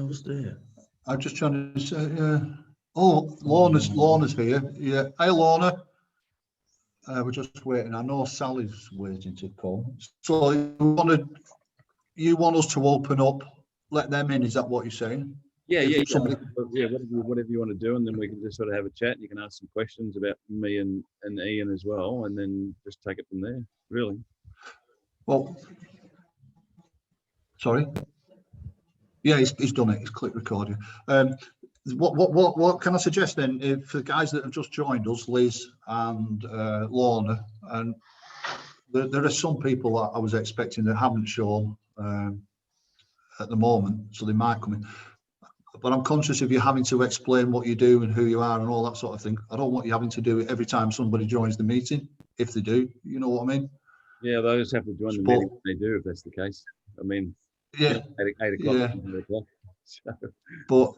Who's there? I'm just trying to say, oh, Lorna's here. Yeah. Hey, Lorna. We're just waiting. I know Sally's waiting to come. So you want us to open up, let them in? Is that what you're saying? Yeah, Somebody... yeah. Whatever you want to do, and then we can just sort of have a chat. You can ask some questions about me and Ian as well, and then just take it from there. Really. Well, sorry. Yeah, he's done it. He's clicked record. What can I suggest then? If the guys that have just joined us, Liz and Lorna, and there are some people that I was expecting that haven't shown at the moment, so they might come in. But I'm conscious of you having to explain what you do and who you are and all that sort of thing. I don't want you having to do it every time somebody joins the meeting. If they do, you know what I mean? Yeah, they just have to join the meeting if they do, if that's the case. I mean, yeah, 8 o'clock. Yeah. 8 o'clock. So. But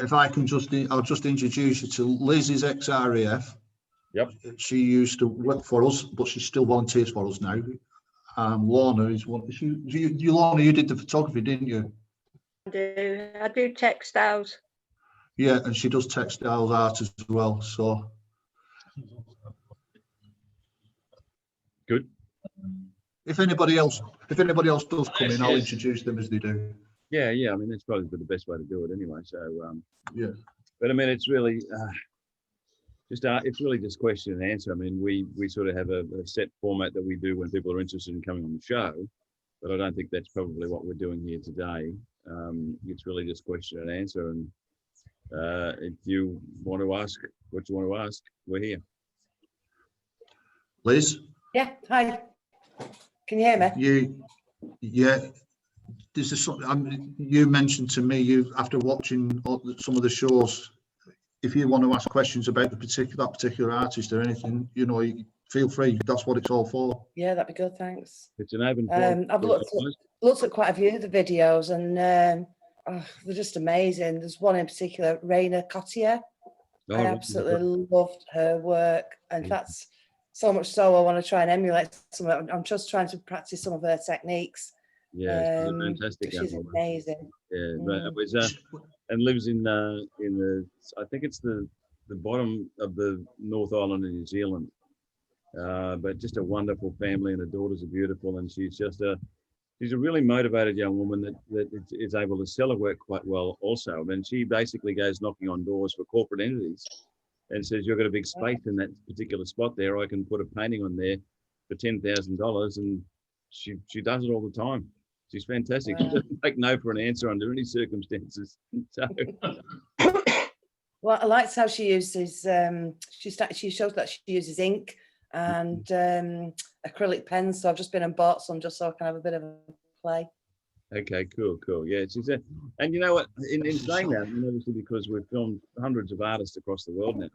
if I can I'll just introduce you to Liz is ex-RAF. Yep. She used to work for us, but she still volunteers for us now. Lorna is one. Lorna, you did the photography, didn't you? I do textiles. Yeah, and she does textiles art as well. So good. If anybody else does come in, I'll introduce them as they do. Yeah. I mean, that's probably the best way to do it anyway. So yeah. But I mean, it's really it's really just question and answer. I mean, we sort of have a set format that we do when people are interested in coming on the show, but I don't think that's probably what we're doing here today. It's really just question and answer, and if you want to ask what you want to ask, we're here. Liz? Yeah, hi. Can you hear me? Yeah. This is something you mentioned to me. After watching some of the shows, if you want to ask questions about that particular artist or anything, feel free. That's what it's all for. Yeah, that'd be good. Thanks. It's an open forum. I've looked at quite a few of the videos, and they're just amazing. There's one in particular, Raina Cottier. I absolutely loved her work, and that's so much so I want to try and emulate some of it. I'm just trying to practice some of her techniques. Yeah, she's fantastic. She's amazing. Yeah, it was and lives in the I think it's the bottom of the North Island of New Zealand. But just a wonderful family, and her daughters are beautiful, and she's a really motivated young woman that is able to sell her work quite well also. I mean, she basically goes knocking on doors for corporate entities and says, you've got a big space in that particular spot there. I can put a painting on there for $10,000, and she does it all the time. She's fantastic. Wow. She doesn't take no for an answer under any circumstances. So. Well, I liked how she uses, she shows that she uses ink and acrylic pens. So I've just been and bought some just so I can have a bit of a play. Okay, cool. Yeah, and you know what? In saying that, obviously because we've filmed hundreds of artists across the world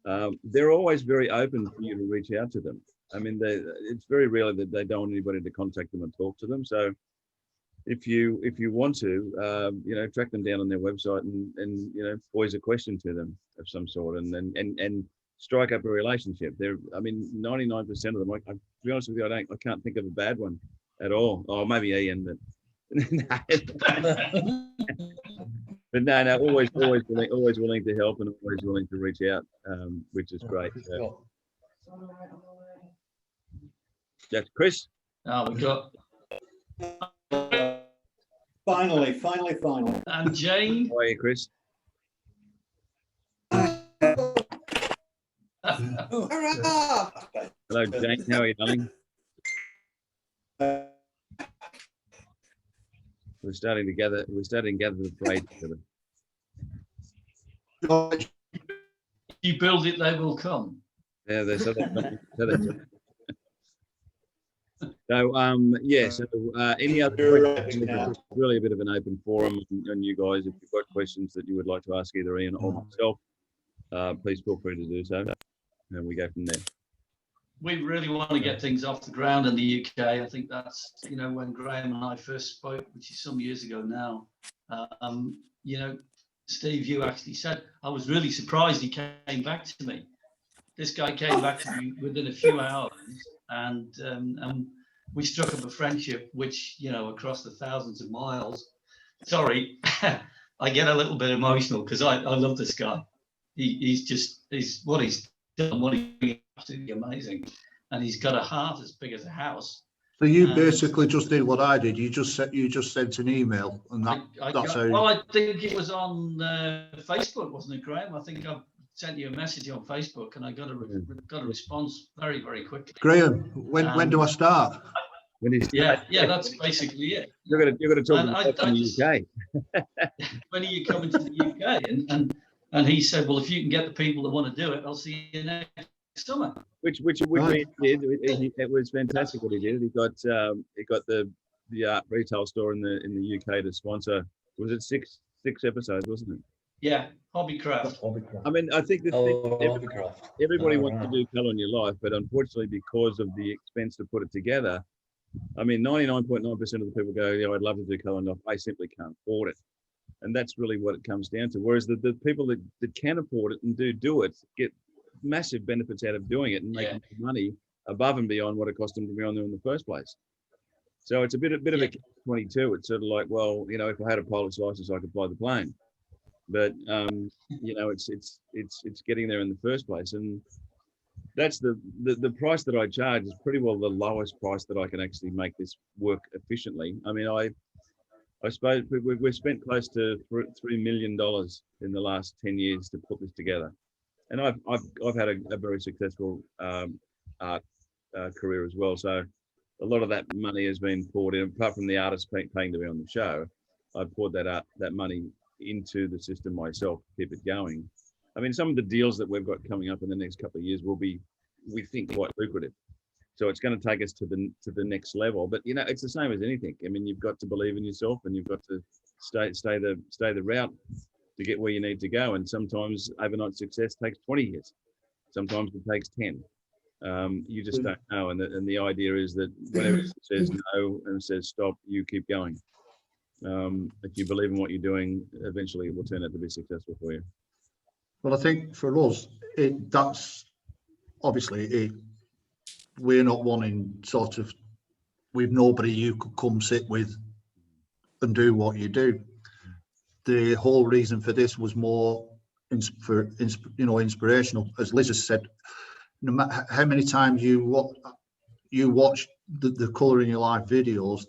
now, they're always very open for you to reach out to them. I mean, it's very rare that they don't want anybody to contact them and talk to them. So if you want to, track them down on their website and poise a question to them of some sort, and strike up a relationship. 99% of them. To be honest with you, I can't think of a bad one at all. Oh, maybe Ian, but. But no, always willing to help and always willing to reach out, which is great. So. That's Chris. Oh, we got finally. And Jane. How are you, Chris? Hello, Jane. How are you, darling? We're starting to gather the parade together. You build it, they will come. Yeah, so any other questions? Really a bit of an open forum, and you guys, if you've got questions that you would like to ask either Ian or myself, please feel free to do so, and we go from there. We really want to get things off the ground in the UK. I think that's, when Graeme and I first spoke, which is some years ago now, Steve, you actually said, I was really surprised he came back to me. This guy came back to me within a few hours, and we struck up a friendship, which, across the thousands of miles. sorry, I get a little bit emotional because I love this guy. He's what he's done, what he's absolutely amazing, and he's got a heart as big as a house. So you basically just did what I did. You just sent an email, and that's how. Well, I think it was on Facebook, wasn't it, Graeme? I think I sent you a message on Facebook, and I got a response very, very quickly. Graeme, when do I start? When he's Yeah, that's basically it. You're gonna talk about the UK. When are you coming to the UK? And he said, well, if you can get the people that want to do it, I'll see you next summer. Which we did. It was fantastic what he did. He got the retail store in the UK to sponsor. Was it six episodes, wasn't it? Yeah, Hobbycraft. I mean, I think everybody wants to do Colour in Your Life, but unfortunately, because of the expense to put it together, I mean, 99.9% of the people go, yeah, I'd love to do Colour in Your Life. I simply can't afford it. And that's really what it comes down to. Whereas the people that can afford it and do it get massive benefits out of doing it and making money above and beyond what it cost them to be on there in the first place. So it's a bit of a 22. It's sort of like, well, you know, if I had a pilot's license, I could fly the plane. But you know, it's getting there in the first place, and that's the price that I charge is pretty well the lowest price that I can actually make this work efficiently. I mean, I suppose we've spent close to $3 million in the last 10 years to put this together, and I've had a very successful art career as well. So a lot of that money has been poured in. Apart from the artists paying to be on the show, I've poured that money into the system myself to keep it going. I mean, some of the deals that we've got coming up in the next couple of years will be, we think, quite lucrative. So it's going to take us to the next level. But you know, it's the same as anything. I mean, you've got to believe in yourself, and you've got to stay the route to get where you need to go. And sometimes overnight success takes 20 years. Sometimes it takes 10. You just don't know. And the idea is that whenever it says no and says stop, you keep going. If you believe in what you're doing, eventually it will turn out to be successful for you. Well, I think for us, that's obviously we're not wanting sort of, we've nobody you could come sit with and do what you do. The whole reason for this was more inspirational. As Liz has said, no matter how many times you watch the Colour in Your Life videos,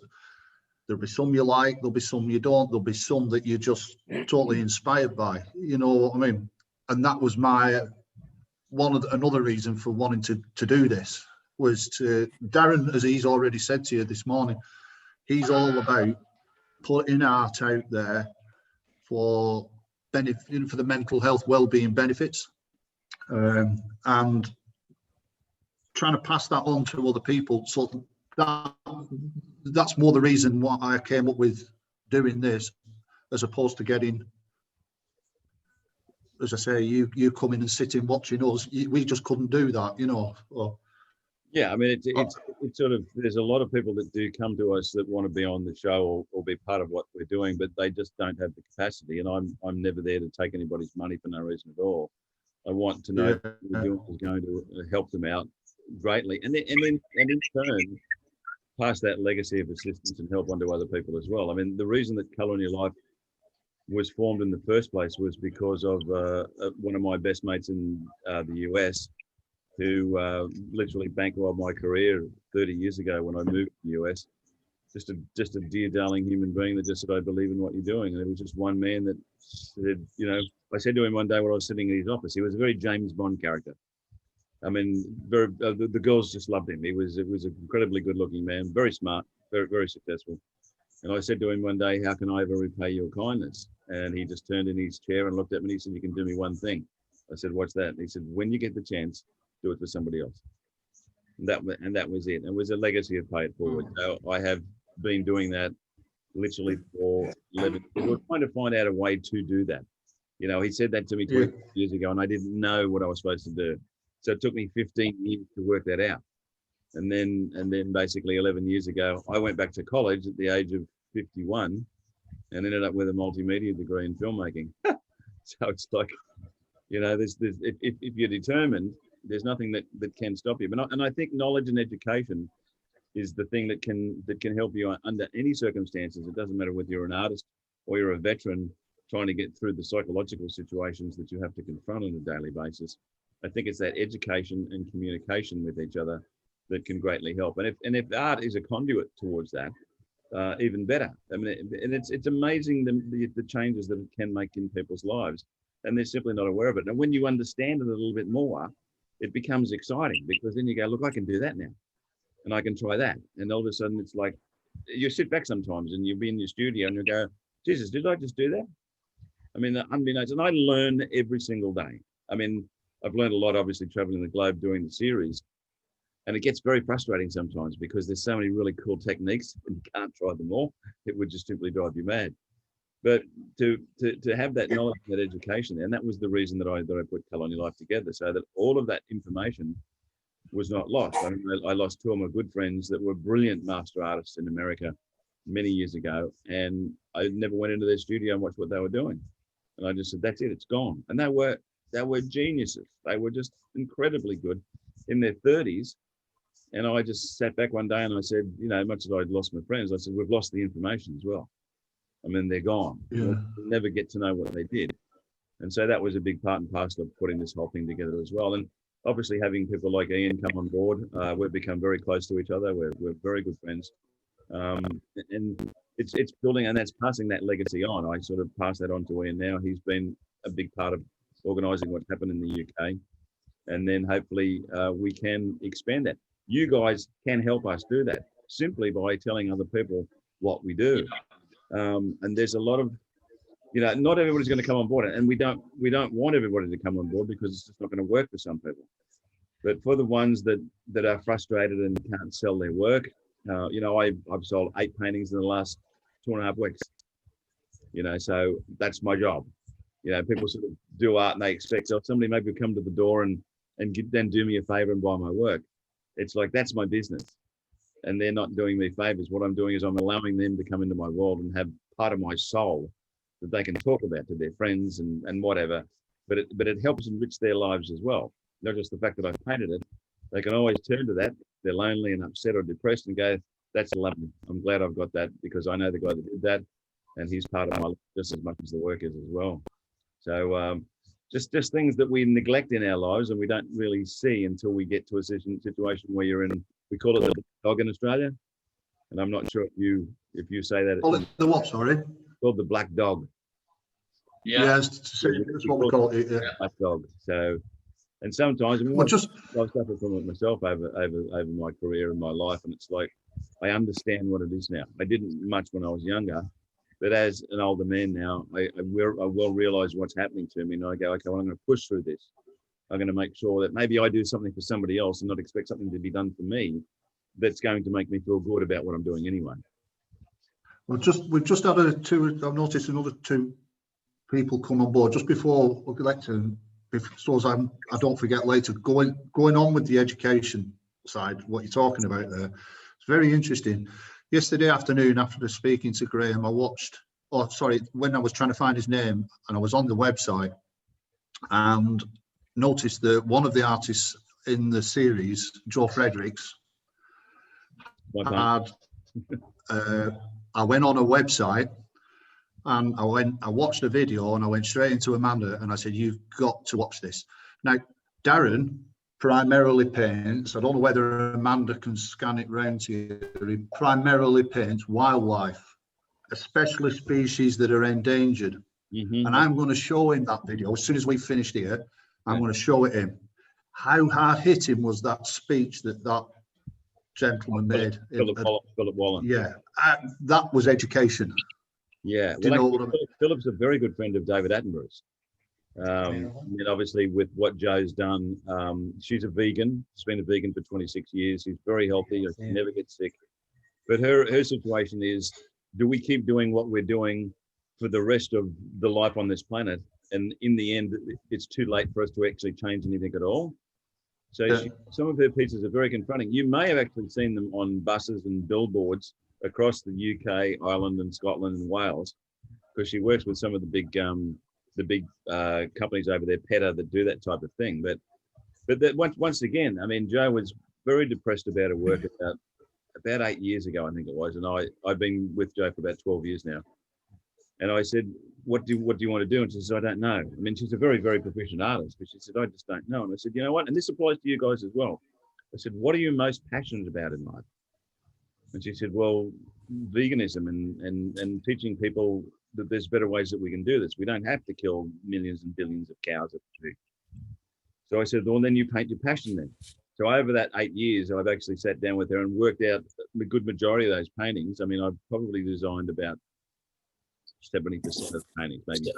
there'll be some you like, there'll be some you don't, there'll be some that you're just totally inspired by. You know what I mean? And that was another reason for wanting to do this, was to Darren, as he's already said to you this morning, he's all about putting art out there for the mental health well-being benefits, and trying to pass that on to other people. So that's more the reason why I came up with doing this, as opposed to getting, as I say, you coming and sitting watching us. We just couldn't do that, you know. Yeah, I mean, it's sort of, there's a lot of people that do come to us that want to be on the show or be part of what we're doing, but they just don't have the capacity. And I'm never there to take anybody's money for no reason at all. I want to know what we're doing is going to help them out greatly, and in turn pass that legacy of assistance and help onto other people as well. I mean, the reason that Colour in Your Life was formed in the first place was because of one of my best mates in the US, who literally bankrolled my career 30 years ago when I moved to the US. Just a dear, darling human being that just said, I believe in what you're doing. And it was just one man that said, you know, I said to him one day when I was sitting in his office, he was a very James Bond character. I mean, the girls just loved him. It was an incredibly good-looking man, very smart, very, very successful. And I said to him one day, how can I ever repay your kindness? And he just turned in his chair and looked at me and he said, you can do me one thing. I said, what's that? And he said, when you get the chance, do it for somebody else. And that was it. It was a legacy of Pay It Forward. So I have been doing that literally for 11 years. We were trying to find out a way to do that. You know, he said that to me 20 years ago, and I didn't know what I was supposed to do. So it took me 15 years to work that out. And then basically 11 years ago, I went back to college at the age of 51 and ended up with a multimedia degree in filmmaking. So it's like, you know, if you're determined, there's nothing that can stop you. And I think knowledge and education is the thing that can help you under any circumstances. It doesn't matter whether you're an artist or you're a veteran trying to get through the psychological situations that you have to confront on a daily basis. I think it's that education and communication with each other that can greatly help. And if art is a conduit towards that, even better. I mean, and it's amazing the changes that it can make in people's lives, and they're simply not aware of it. And when you understand it a little bit more, it becomes exciting, because then you go, look, I can do that now, and I can try that. And all of a sudden, it's like you sit back sometimes, and you'll be in your studio, and you go, Jesus, did I just do that? I mean, unbeknownst, and I learn every single day. I mean, I've learned a lot, obviously, traveling the globe doing the series. And it gets very frustrating sometimes, because there's so many really cool techniques and you can't try them all. It would just simply drive you mad. But to have that knowledge, that education, and that was the reason that I put Colour on Your Life together, so that all of that information was not lost. I mean, I lost two of my good friends that were brilliant master artists in America many years ago, and I never went into their studio and watched what they were doing. And I just said, that's it, it's gone. And they were geniuses. They were just incredibly good in their 30s. And I just sat back one day and I said, you know, much as I'd lost my friends, I said, we've lost the information as well. I mean, they're gone. Yeah. We'll never get to know what they did. And so that was a big part and parcel of putting this whole thing together as well. And obviously having people like Ian come on board, we've become very close to each other. We're very good friends. And it's building, and that's passing that legacy on. I sort of pass that on to Ian now. He's been a big part of organising what's happened in the UK. And then hopefully we can expand that. You guys can help us do that simply by telling other people what we do. And there's a lot of, you know, not everybody's going to come on board, and we don't want everybody to come on board, because it's just not going to work for some people. But for the ones that are frustrated and can't sell their work, you know, I've sold 8 paintings in the last 2.5 weeks. You know, so that's my job. You know, people sort of do art and they expect, so somebody maybe come to the door and then do me a favor and buy my work. It's like, that's my business, and they're not doing me favors. What I'm doing is I'm allowing them to come into my world and have part of my soul that they can talk about to their friends and whatever. But it helps enrich their lives as well. Not just the fact that I've painted it. They can always turn to that. They're lonely and upset or depressed and go, that's lovely. I'm glad I've got that, because I know the guy that did that, and he's part of my life just as much as the work is as well. So just things that we neglect in our lives and we don't really see until we get to a situation where you're in, we call it the dog in Australia. And I'm not sure if you say that. Call it the what, sorry? It's called the black dog. Yeah. That's what we call it. Yeah. Black dog. So, and sometimes, I mean, I've suffered from it myself over my career and my life. And it's like, I understand what it is now. I didn't much when I was younger. But as an older man now, I well realize what's happening to me, and I go, okay, well, I'm going to push through this. I'm going to make sure that maybe I do something for somebody else and not expect something to be done for me that's going to make me feel good about what I'm doing anyway. Well, we've just had I've noticed another 2 people come on board just before we get to, so I don't forget later, going on with the education side, what you're talking about there. It's very interesting. Yesterday afternoon, after speaking to Graeme, when I was trying to find his name, and I was on the website and noticed that one of the artists in the series, Joe Fredericks, had, I went on a website and I watched a video, and I went straight into Amanda and I said, you've got to watch this. Now, Darren primarily paints, I don't know whether Amanda can scan it round to you, he primarily paints wildlife, especially species that are endangered. Mm-hmm. And I'm going to show him that video as soon as we finished here. I'm going to show it him. How hard hitting was that speech that gentleman made? Philip Walton. Yeah, that was education. Yeah, Philip's a very good friend of David Attenborough's. And obviously with what Joe's done, she's a vegan. She's been a vegan for 26 years. She's very healthy. She never gets sick. But her situation is, do we keep doing what we're doing for the rest of the life on this planet? And in the end, it's too late for us to actually change anything at all. So some of her pieces are very confronting. You may have actually seen them on buses and billboards across the UK, Ireland and Scotland and Wales, because she works with some of the big companies over there, PETA, that do that type of thing. But that once again, I mean, Joe was very depressed about her work about 8 years ago, I think it was, and I've been with Joe for about 12 years now. And I said, what do you want to do? And she says, I don't know. I mean, she's a very, very proficient artist, but she said, I just don't know. And I said, you know what? And this applies to you guys as well. I said, what are you most passionate about in life? And she said, well, veganism and teaching people that there's better ways that we can do this. We don't have to kill millions and billions of cows. So I said, well, then you paint your passion then. So over that 8 years, I've actually sat down with her and worked out the good majority of those paintings. I mean, I've probably designed about 70% of paintings, maybe.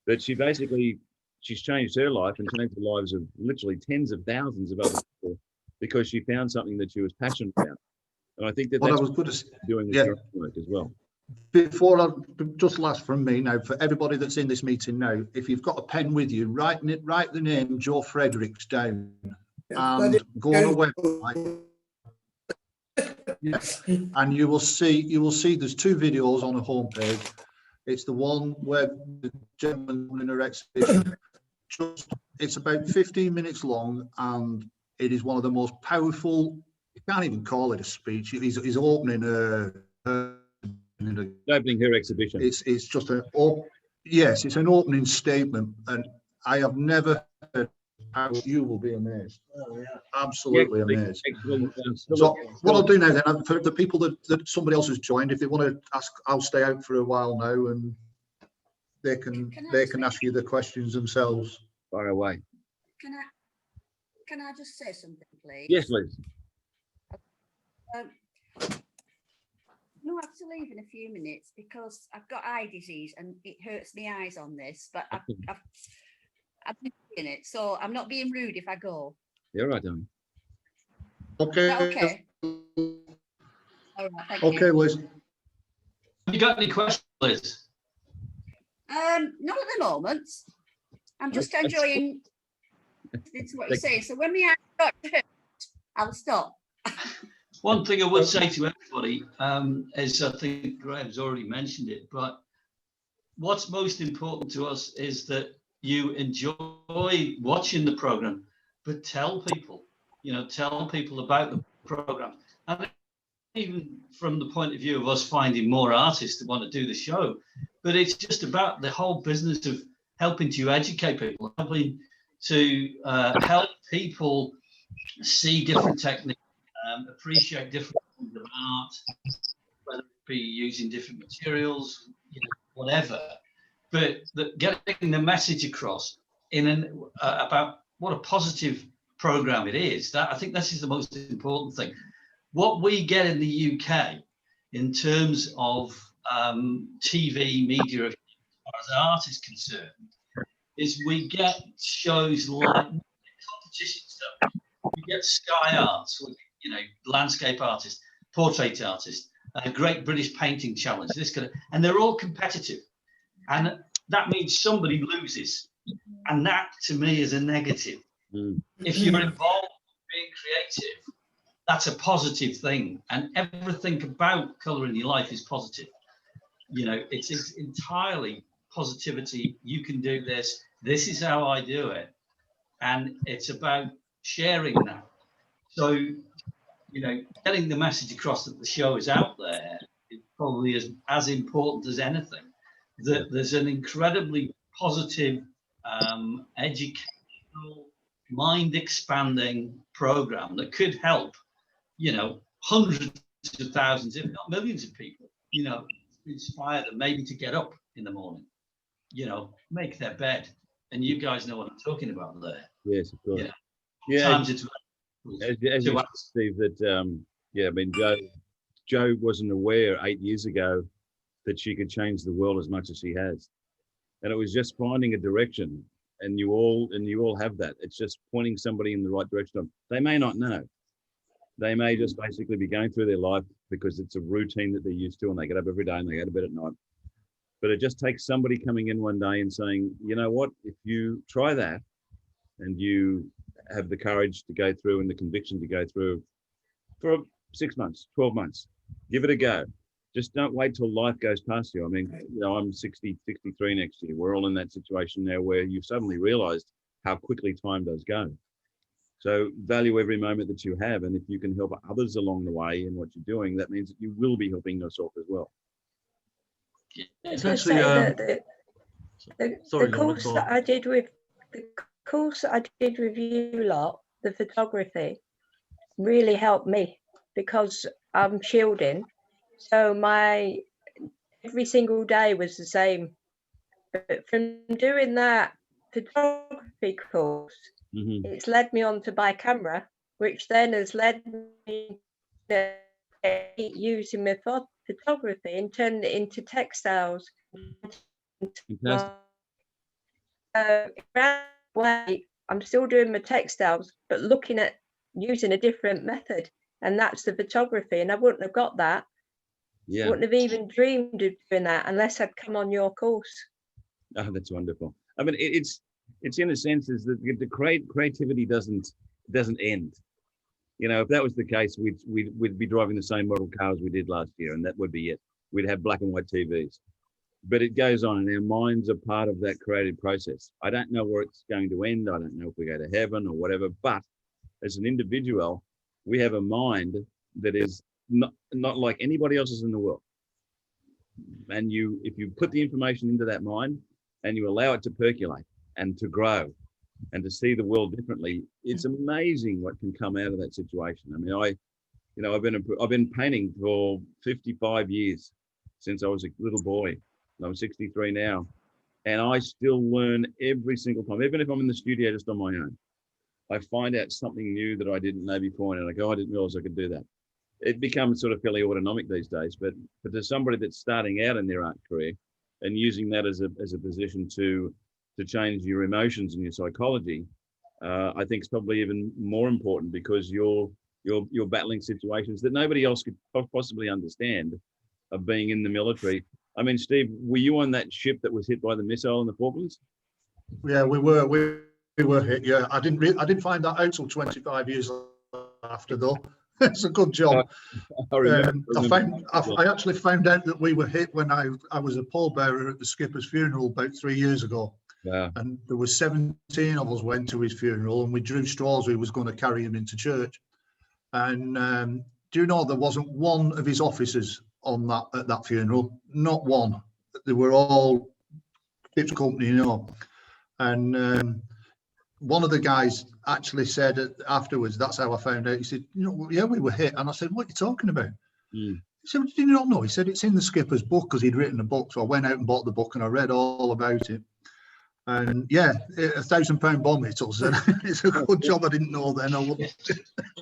But she's changed her life and changed the lives of literally tens of thousands of other people because she found something that she was passionate about. And I think that that's what doing with your work as well. Just last from me now, for everybody that's in this meeting now, if you've got a pen with you, write the name Joe Fredericks down and go on a website. Yes, and you will see there's 2 videos on a homepage. It's the one where the gentleman in her exhibition. It's about 15 minutes long, and it is one of the most powerful. You can't even call it a speech. He's opening opening her exhibition. It's just it's an opening statement, and I have never heard how you will be amazed. Oh, yeah. Absolutely amazed. So what I'll do now then, for the people that somebody else has joined, if they want to ask, I'll stay out for a while now, and they can ask you the questions themselves. Far away. Can I just say something, please? Yes, please. No, I have to leave in a few minutes because I've got eye disease and it hurts my eyes on this, but I've been doing it, so I'm not being rude if I go. You're right, darling. Okay. Okay. All right, thank you. Liz. Have you got any questions, Liz? Not at the moment. I'm just enjoying what you're saying. So when my eyes start to hurt, I'll stop. One thing I would say to everybody is, I think Graham's already mentioned it, but what's most important to us is that you enjoy watching the program, but tell people about the program. And even from the point of view of us finding more artists that want to do the show, but it's just about the whole business of helping to educate people, helping to help people see different techniques, appreciate different forms of art, whether it be using different materials, whatever. But getting the message across about what a positive program it is, that I think this is the most important thing. What we get in the UK in terms of TV media, as far as art is concerned, is we get shows like competition stuff. We get Sky Arts, landscape artists, portrait artists, a Great British Painting Challenge, and they're all competitive. And that means somebody loses. And that, to me, is a negative. If you're involved in being creative, that's a positive thing. And everything about colour in your life is positive. It's entirely positivity. You can do this. This is how I do it. And it's about sharing that. So, getting the message across that the show is out there is probably as important as anything. That there's an incredibly positive, educational, mind-expanding program that could help, hundreds of thousands, if not millions of people, inspire them maybe to get up in the morning, make their bed. And you guys know what I'm talking about there. Yes, of course. Times it's as you said, Steve, that Jo wasn't aware 8 years ago that she could change the world as much as she has, and it was just finding a direction. And you all have that. It's just pointing somebody in the right direction. They may not know. They may just basically be going through their life because it's a routine that they're used to, and they get up every day and they go to bed at night. But it just takes somebody coming in one day and saying, you know what, if you try that and you have the courage to go through and the conviction to go through for 6 months, 12 months, give it a go. Just don't wait till life goes past you. I mean, I'm 60, 63 next year. We're all in that situation now where you've suddenly realized how quickly time does go. So value every moment that you have. And if you can help others along the way in what you're doing, that means that you will be helping yourself as well. I was going to It's actually, say that sorry, the Lorna, course go that on. I did with you lot, the photography, really helped me because I'm shielding. So every single day was the same. But from doing that photography course, Mhm. it's led me on to buy camera, which then has led me to using my photography and turn it into textiles. Fantastic. Way, I'm still doing my textiles, but looking at using a different method, and that's the photography. And I wouldn't have got that. Yeah. Wouldn't have even dreamed of doing that unless I'd come on your course. Oh, that's wonderful. I mean, it's in a sense is that the creativity doesn't end. You know, if that was the case, we'd be driving the same model cars we did last year, and that would be it. We'd have black and white TVs. But it goes on, and our minds are part of that creative process. I don't know where it's going to end. I don't know if we go to heaven or whatever. But as an individual, we have a mind that is not like anybody else's in the world. And if you put the information into that mind and you allow it to percolate and to grow and to see the world differently, it's amazing what can come out of that situation. I mean, I've been painting for 55 years since I was a little boy. I'm 63 now, and I still learn every single time, even if I'm in the studio just on my own. I find out something new that I didn't know before, and I go, I didn't realize I could do that. It becomes sort of fairly autonomic these days, but to somebody that's starting out in their art career and using that as a position to change your emotions and your psychology, I think it's probably even more important because you're battling situations that nobody else could possibly understand of being in the military. I mean, Steve, were you on that ship that was hit by the missile in the Falklands? Yeah, we were hit. Yeah, I didn't find that out till 25 years after though. It's a good job. I actually found out that we were hit when I was a pallbearer at the skipper's funeral about 3 years ago. Yeah. And there were 17 of us went to his funeral, and we drew straws who was going to carry him into church. And do you know there wasn't one of his officers at that funeral? Not one. They were all ship's company, you know. And one of the guys actually said afterwards, that's how I found out. He said, yeah, we were hit. And I said, what are you talking about? Mm. He said, did you not know? He said, it's in the skipper's book because he'd written a book. So I went out and bought the book and I read all about it. And yeah, £1,000 bomb hit us. And it's a good job I didn't know then.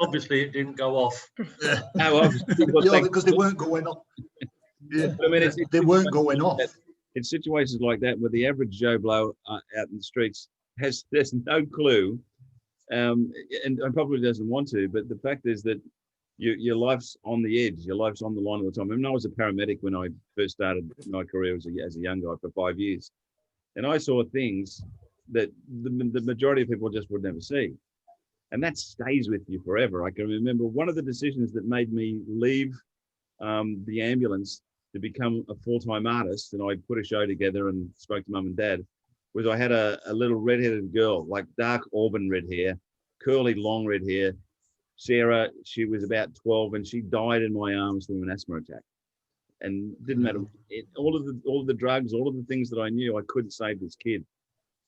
Obviously, it didn't go off. Yeah. No, Because they weren't going off. Yeah, I mean, they weren't going off. In situations like that, where the average Joe Blow out in the streets there's no clue, and probably doesn't want to. But the fact is that your life's on the edge. Your life's on the line all the time. I mean, I was a paramedic when I first started my career as a young guy for 5 years, and I saw things that the majority of people just would never see, and that stays with you forever. I can remember one of the decisions that made me leave the ambulance to become a full-time artist, and I put a show together and spoke to mum and dad, was I had a little red-headed girl, like dark auburn red hair, curly long red hair. Sarah, she was about 12 and she died in my arms from an asthma attack. And didn't matter, all of the drugs, all of the things that I knew, I couldn't save this kid.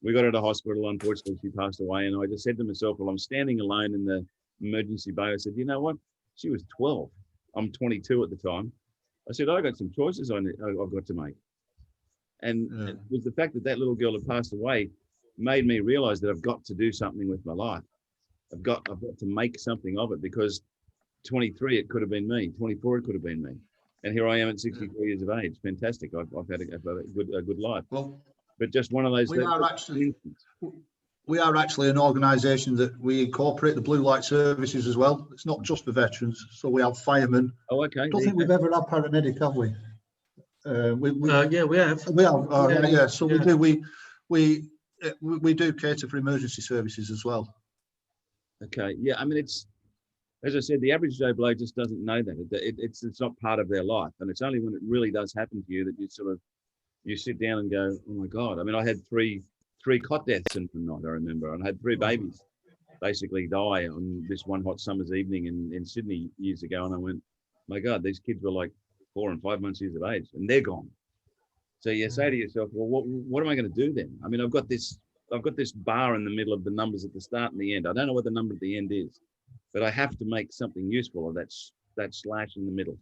We got her to hospital, unfortunately she passed away, and I just said to myself, well, I'm standing alone in the emergency bay. I said, you know what? She was 12. I'm 22 at the time. I said, I got some choices I've got to make. And it was the fact that little girl had passed away made me realize that I've got to do something with my life. I've got to make something of it, because 23, it could have been me. 24, it could have been me. And here I am at 63 years of age. Fantastic. I've had a good life. Well, but just one of those. We are actually an organisation that we incorporate the blue light services as well. It's not just for veterans. So we have firemen. Oh, okay. I don't think we've ever had paramedic, have we? Yeah, we have. We have. Yeah. So we do. We do cater for emergency services as well. Okay. Yeah. I mean, it's, as I said, the average Joe Blow just doesn't know that. It's not part of their life, and it's only when it really does happen to you that you sit down and go, oh my God. I mean, I had three cot deaths in the night, I remember, and I had 3 babies basically die on this one hot summer's evening in Sydney years ago, and I went, my God, these kids were like 4 and 5 months years of age, and they're gone. So you say to yourself, well, what am I going to do then? I mean, I've got this bar in the middle of the numbers at the start and the end. I don't know what the number at the end is, but I have to make something useful of that slash in the middle.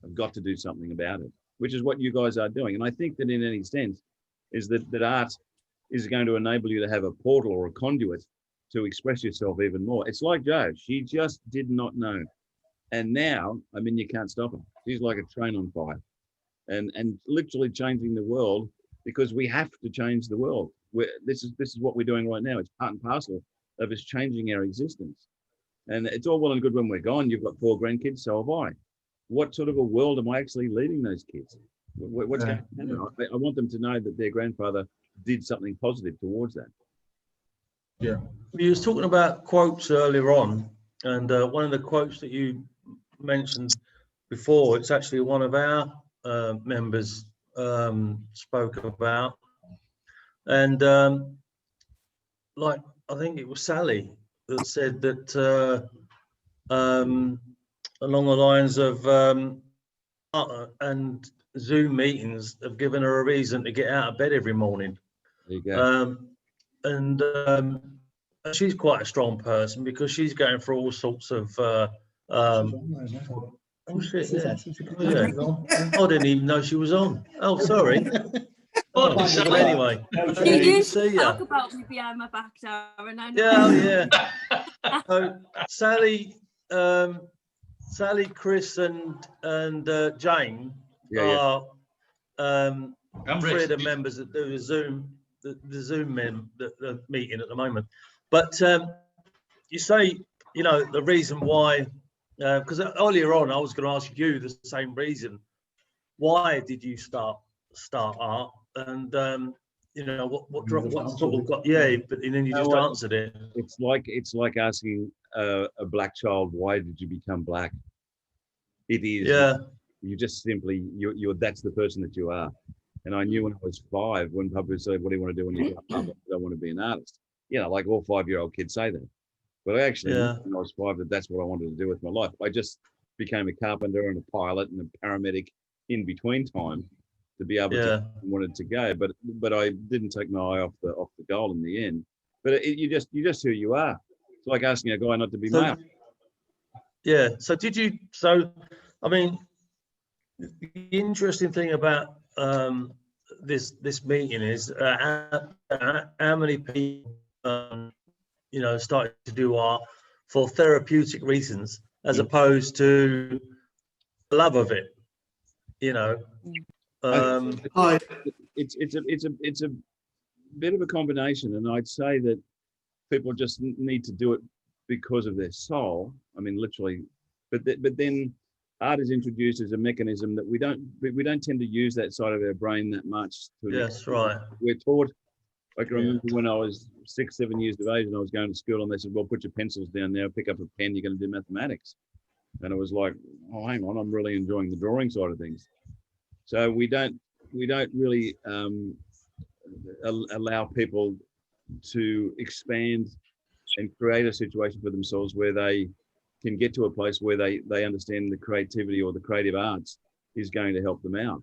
I've got to do something about it, which is what you guys are doing. And I think that in any sense is that art is going to enable you to have a portal or a conduit to express yourself even more. It's like Jo. She just did not know. And now, I mean, you can't stop her. She's like a train on fire and literally changing the world, because we have to change the world. This is what we're doing right now. It's part and parcel of us changing our existence. And it's all well and good when we're gone. You've got 4 grandkids, so have I. What sort of a world am I actually leaving those kids? What's going to happen? I want them to know that their grandfather did something positive towards that. Yeah. You was talking about quotes earlier on, and one of the quotes that you mentioned before, it's actually one of our members spoke about. And like, I think it was Sally that said that along the lines of and Zoom meetings have given her a reason to get out of bed every morning. There you go. And she's quite a strong person, because she's going through all sorts of oh shit, yeah. Oh, yeah. I didn't even know she was on. Oh, sorry. Oh, well, anyway, You used see to ya. talk about me behind my back, Darren. I know. Yeah. So Sally, Chris, and Jane are 3 of the members that do the Zoom the meeting at the moment. But you say, you know, the reason why, because earlier on I was going to ask you the same reason. Why did you start art? And you know, what sort of got, yeah, but and then you just answered it. It's like asking a black child, why did you become black? It is. Yeah. You just simply, you're that's the person that you are. And I knew when I was 5, when Papa said, what do you want to do when you grow up? I want to be an artist. You know, like all 5-year-old kids say that. But I actually, knew when I was 5, that's what I wanted to do with my life. I just became a carpenter and a pilot and a paramedic in between time to be able to wanted to go. But I didn't take my eye off the goal in the end. But you just who you are. It's like asking a guy not to be male. Yeah. So did you? So I mean, the interesting thing about this meeting is how many people you know, started to do art for therapeutic reasons as opposed to the love of it. You know. It's a bit of a combination, and I'd say that people just need to do it because of their soul. I mean, literally, but then art is introduced as a mechanism that we don't tend to use that side of our brain that much. Yes, right. We're taught. I can remember when I was 6, 7 years of age and I was going to school, and they said, "Well, put your pencils down now, pick up a pen, you're going to do mathematics." And I was like, "Oh, hang on, I'm really enjoying the drawing side of things." So we don't really allow people to expand and create a situation for themselves where they can get to a place where they understand the creativity or the creative arts is going to help them out.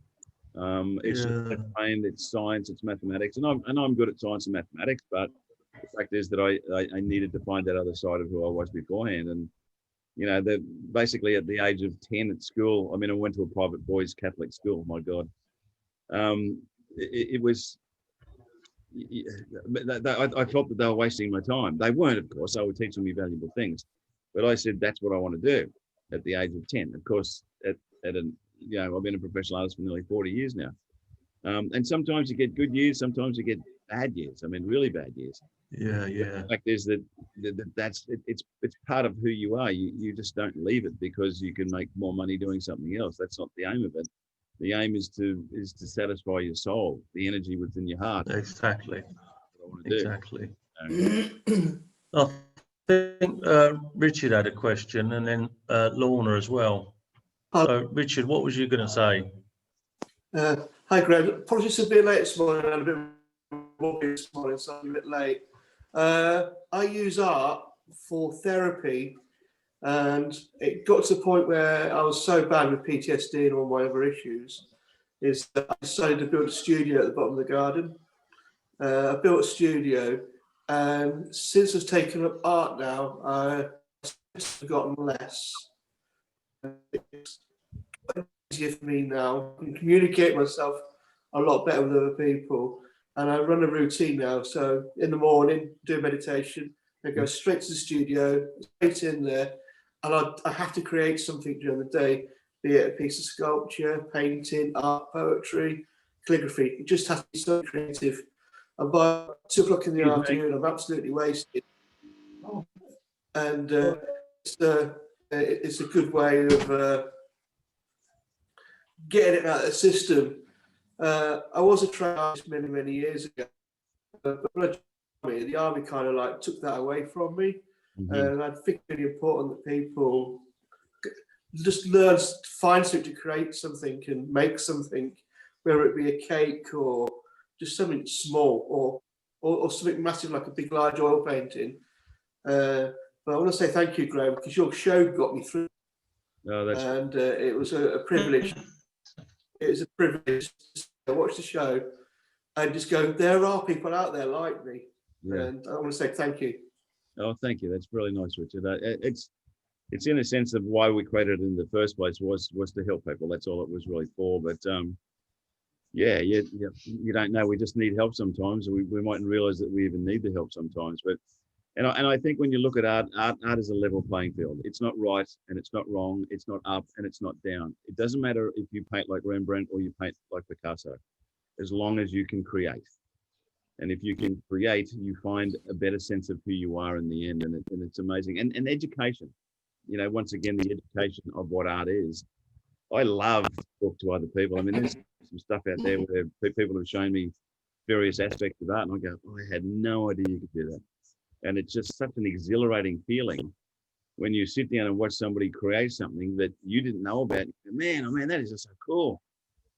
It's trained, it's science, it's mathematics, and I'm good at science and mathematics, but the fact is that I needed to find that other side of who I was beforehand. And you know, basically at the age of 10 at school, I mean, I went to a private boys Catholic school. My God, it was. I felt that they were wasting my time. They weren't, of course. They were teaching me valuable things, but I said that's what I want to do at the age of 10. Of course, I've been a professional artist for nearly 40 years now, and sometimes you get good years, sometimes you get bad years. I mean, really bad years. Yeah. The fact is that it's part of who you are. You just don't leave it because you can make more money doing something else. That's not the aim of it. The aim is to satisfy your soul, the energy within your heart. Exactly. That's what I want to Exactly. I think Richard had a question, and then Lorna as well. So, Richard, what was you going to say? Hi, Graeme. Apologies for being late this morning. I had a bit of rugby this morning, so I'm a bit late. I use art for therapy, and it got to the point where I was so bad with PTSD and all my other issues is that I decided to build a studio at the bottom of the garden. I built a studio, and since I've taken up art now, I've gotten less. It's easier for me now. I can communicate myself a lot better with other people, and I run a routine now. So in the morning, do meditation, I go straight to the studio, straight in there, and I have to create something during the day, be it a piece of sculpture, painting, art, poetry, calligraphy. It just has to be so creative. And by 2 o'clock in the afternoon, I'm absolutely wasted. And it's a good way of getting it out of the system. I was a trained artist many, many years ago, but the army kind of like took that away from me. And I think it's really important that people just learn to find something to create something and make something, whether it be a cake or just something small or something massive like a big, large oil painting. But I want to say thank you, Graeme, because your show got me through. And it was a privilege. It was a privilege to watch the show and just go, there are people out there like me. Yeah. And I want to say thank you. Oh, thank you. That's really nice, Richard. It's in a sense of why we created it in the first place was to help people. That's all it was really for. But yeah, you don't know. We just need help sometimes. We mightn't realize that we even need the help sometimes. But and I think when you look at art is a level playing field. It's not right and it's not wrong. It's not up and it's not down. It doesn't matter if you paint like Rembrandt or you paint like Picasso, as long as you can create. And if you can create, you find a better sense of who you are in the end, and it's amazing. And education, once again, the education of what art is. I love to talk to other people. I mean, there's some stuff out there where people have shown me various aspects of art, and I go, I had no idea you could do that. And it's just such an exhilarating feeling when you sit down and watch somebody create something that you didn't know about. Man, oh man, that is just so cool.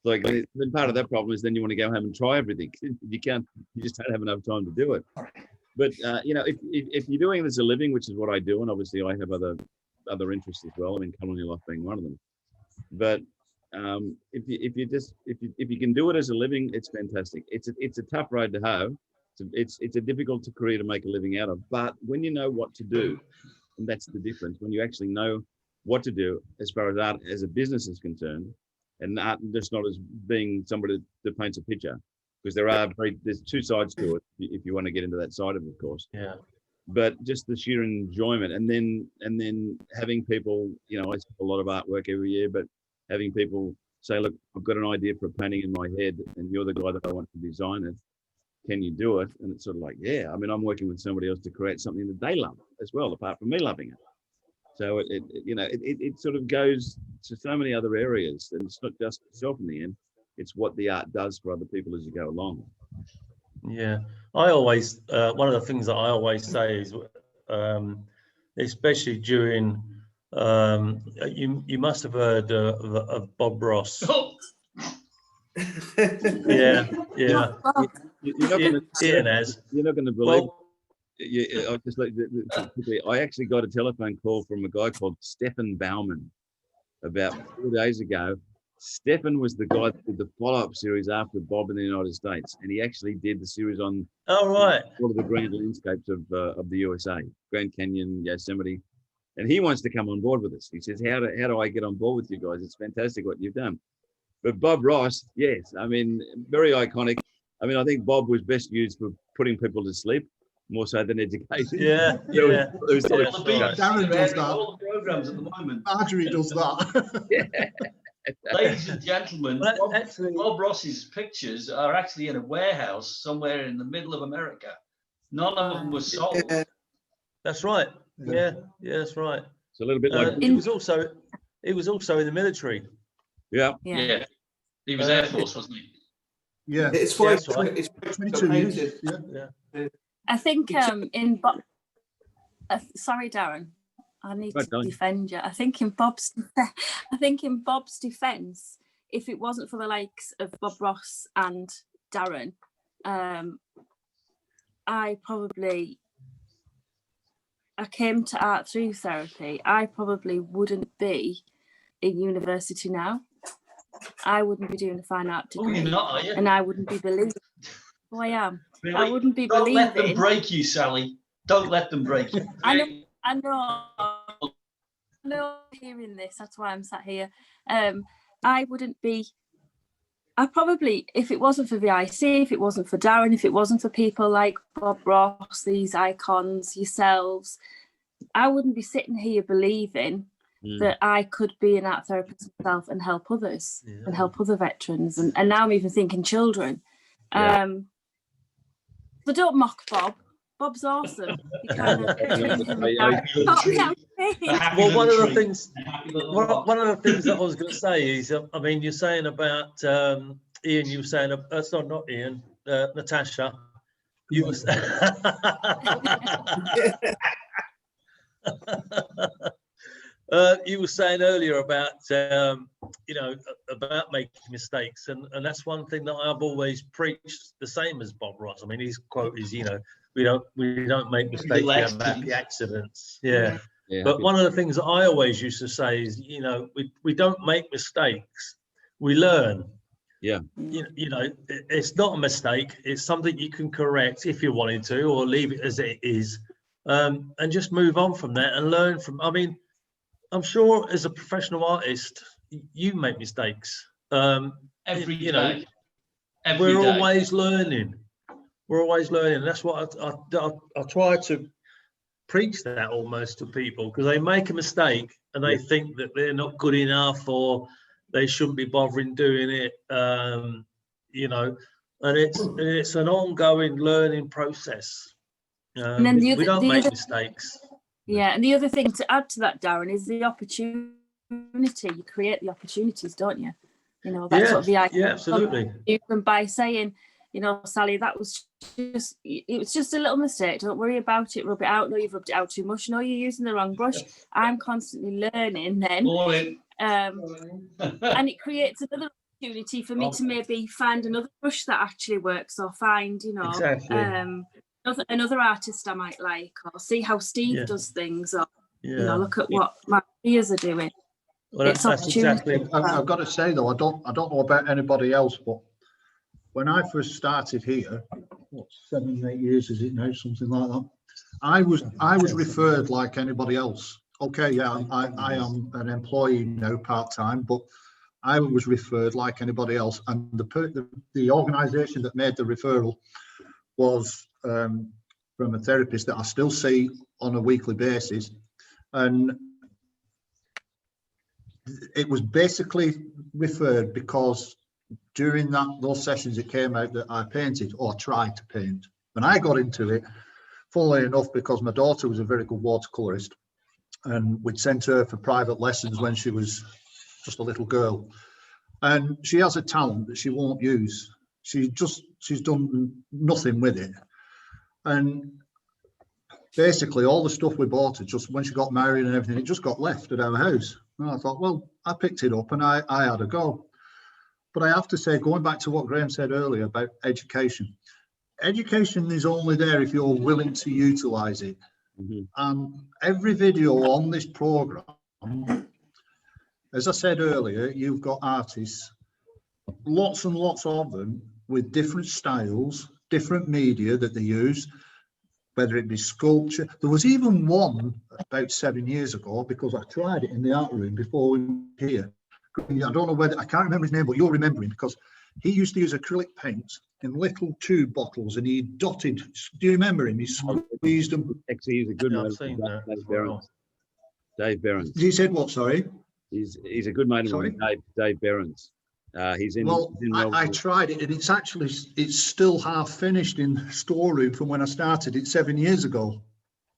Like, then part of that problem is then you want to go home and try everything. You just don't have enough time to do it. But if you're doing this as a living, which is what I do, and obviously I have other interests as well. I mean, culinary life being one of them. But if you can do it as a living, it's fantastic. It's a tough road to hoe. It's a difficult to career to make a living out of. But when you know what to do, and that's the difference. When you actually know what to do as far as art as a business is concerned. And art just not as being somebody that paints a picture, because there's two sides to it if you want to get into that side of it, of course. Yeah. But just the sheer enjoyment, and then having people, I see a lot of artwork every year, but having people say, look, I've got an idea for a painting in my head, and you're the guy that I want to design it. Can you do it? And it's sort of like, yeah. I mean, I'm working with somebody else to create something that they love as well, apart from me loving it. So it sort of goes to so many other areas, and it's not just yourself in the end. It's what the art does for other people as you go along. Yeah, I always one of the things that I always say is, especially during you must have heard of Bob Ross. Yeah. You're not going to believe. Well, I actually got a telephone call from a guy called Stephen Bauman about 4 days ago. Stephen was the guy that did the follow-up series after Bob in the United States, and he actually did the series on all of the grand landscapes of the USA, Grand Canyon, Yosemite, and he wants to come on board with us. He says, how do I get on board with you guys? It's fantastic what you've done. But Bob Ross, yes, I mean, very iconic. I mean, I think Bob was best used for putting people to sleep more so than education. Darren does that. All the programs at the moment. Marjorie does that. Ladies and gentlemen, Bob Ross's pictures are actually in a warehouse somewhere in the middle of America. None of them were sold. That's right. Yeah, that's right. It's a little bit like he was also in the military. Yeah. He was Air Force, wasn't he? Yeah. It's 22 years. Yeah. I think in Bob. Sorry, Darren. I need to defend you. I think in Bob's defence, if it wasn't for the likes of Bob Ross and Darren, I came to art through therapy. I probably wouldn't be in university now. I wouldn't be doing a fine art Oh, degree, you're not, are you? and I wouldn't be believing. Oh, I am. Really? I wouldn't be Don't let them believing. break you, Sally. Don't let them break you. I know. Hearing this, that's why I'm sat here. I wouldn't be. I probably, if it wasn't for VIC, if it wasn't for Darren, if it wasn't for people like Bob Ross, these icons, yourselves, I wouldn't be sitting here believing that I could be an art therapist myself and help others and help other veterans. And now I'm even thinking children. Yeah. So don't mock Bob. Bob's awesome. He kind of well, one of the things that I was going to say is, I mean, you're saying about Ian. You were saying, sorry, not Ian, Natasha. You were. You were saying earlier about about making mistakes, and that's one thing that I've always preached, the same as Bob Ross. I mean, his quote is, we don't make mistakes, we have happy accidents. Yeah. But one of the things that I always used to say is, we don't make mistakes, we learn. Yeah. It's not a mistake, it's something you can correct if you wanted to, or leave it as it is, and just move on from that and learn from. I mean, I'm sure as a professional artist, you make mistakes. Every day. We're always learning. We're always learning. That's what I try to preach that almost to people, because they make a mistake and they think that they're not good enough or they shouldn't be bothering doing it. And it's an ongoing learning process. And then we don't make mistakes. Yeah, and the other thing to add to that, Darren, is the opportunity. You create the opportunities, don't you? That's what the idea. Yeah, absolutely. You can, by saying, Sally, it was just a little mistake. Don't worry about it. Rub it out. No, you've rubbed it out too much. No, you're using the wrong brush. I'm constantly learning then. And it creates another opportunity for me to maybe find another brush that actually works, or find, another artist I might like, or see how Steve does things, or look at what my peers are doing. Well, it's opportunity. I've got to say though, I don't know about anybody else, but when I first started here, 7, 8 years is it now, something like that, I was referred like anybody else. Okay, yeah, I am an employee now, part-time, but I was referred like anybody else, and the organisation that made the referral was from a therapist that I still see on a weekly basis, and it was basically referred because during those sessions it came out that I painted, or tried to paint. When I got into it, funnily enough, because my daughter was a very good watercolourist, and we'd sent her for private lessons when she was just a little girl, and she has a talent that she won't use. She's done nothing with it, and basically all the stuff we bought her, just when she got married and everything, it just got left at our house. And I thought, well, I picked it up and I had a go. But I have to say, going back to what Graeme said earlier about education is only there if you're willing to utilize it. And every video on this program, as I said earlier, you've got artists, lots and lots of them, with different styles, different media that they use, whether it be sculpture. There was even one about 7 years ago, because I tried it in the art room before we were here. I don't know whether, I can't remember his name, but you'll remember him, because he used to use acrylic paints in little tube bottles, and he dotted. Do you remember him? He squeezed them. Actually, he's a good mate. Dave Behrens. He said what? Sorry. He's a good mate of mine, Dave Behrens. He's in. Well, I tried it, and it's still half finished in the storeroom from when I started it 7 years ago.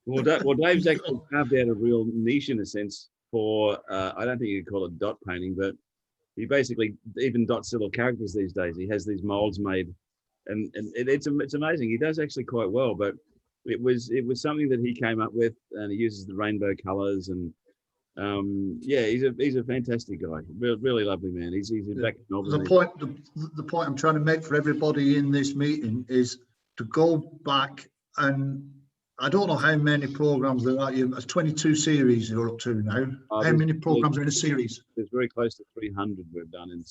Well, Dave's actually carved out a real niche in a sense for, I don't think you'd call it dot painting, but he basically even dots little characters these days. He has these molds made, and it's amazing. He does actually quite well, but it was something that he came up with, and he uses the rainbow colors, and he's a fantastic guy. Really lovely man. He's back in Melbourne. The point I'm trying to make for everybody in this meeting is to go back and I don't know how many programs there are. There's 22 series you're up to now. How many programs are in a series? There's very close to 300 we've done in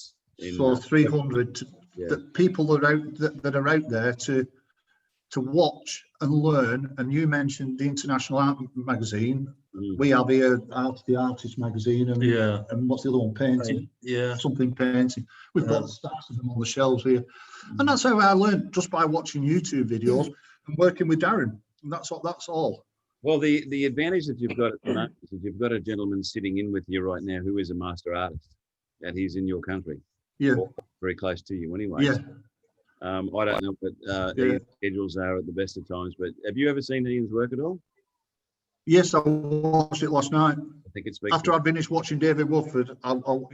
so 300 yeah. that people are out that are out there to watch and learn. And you mentioned the International Art Magazine. We have here the Artist Magazine, and and what's the other one? Painting. Something painting. We've got stacks of them on the shelves here, and that's how I learned, just by watching YouTube videos and working with Darren. And that's all. Well, the advantage that you've got at the moment is you've got a gentleman sitting in with you right now who is a master artist, and he's in your country. Yeah. Or very close to you anyway. Yeah. I don't know what Ian's schedules are at the best of times, but have you ever seen Ian's work at all? Yes, I watched it last night. I think it's after I finished watching David Woodford,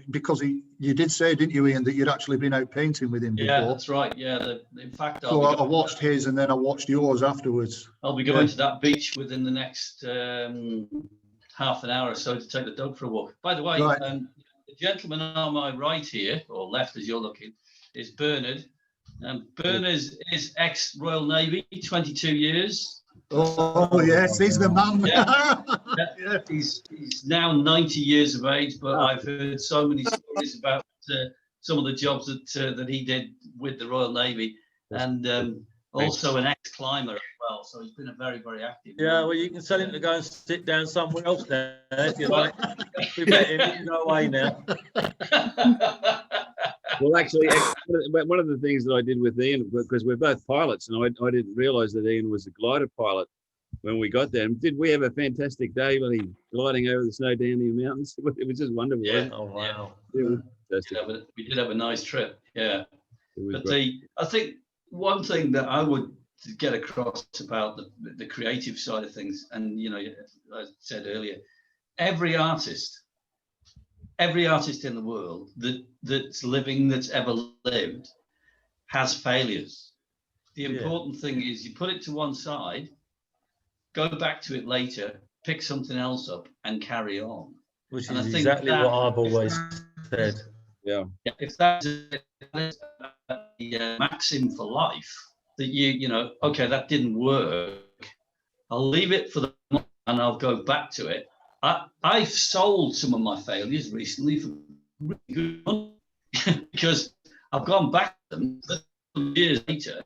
because you did say, didn't you, Ian, that you'd actually been out painting with him before? Yeah, that's right. Yeah, in fact, so I watched his, and then I watched yours afterwards. I'll be going to that beach within the next half an hour or so to take the dog for a walk. By the way, the gentleman on my right here, or left as you're looking, is Bernard. Bernard is ex-Royal Navy, 22 years. Oh yes, he's the man. Yeah. He's now 90 years of age, but I've heard so many stories about some of the jobs that he did with the Royal Navy, and also an ex-climber as well. So he's been a very, very active. Yeah, well, you can tell him to go and sit down somewhere else now if you like. We met him, he can go away now. Well, actually, one of the things that I did with Ian, because we're both pilots, and I didn't realise that Ian was a glider pilot when we got there. And did we have a fantastic day when he gliding over the snow down the mountains? It was just wonderful. Yeah. Wasn't it? Oh wow. It was fantastic. Yeah, but we did have a nice trip. Yeah. But great. I think one thing that I would get across about the creative side of things, and as I said earlier, every artist in the world that's living, that's ever lived, has failures. The important thing is you put it to one side, go back to it later, pick something else up, and carry on. Which and is I think exactly what I've always said. Yeah. If that's a maxim for life, that okay, that didn't work, I'll leave it for the moment and I'll go back to it. I've sold some of my failures recently for really good money because I've gone back to them years later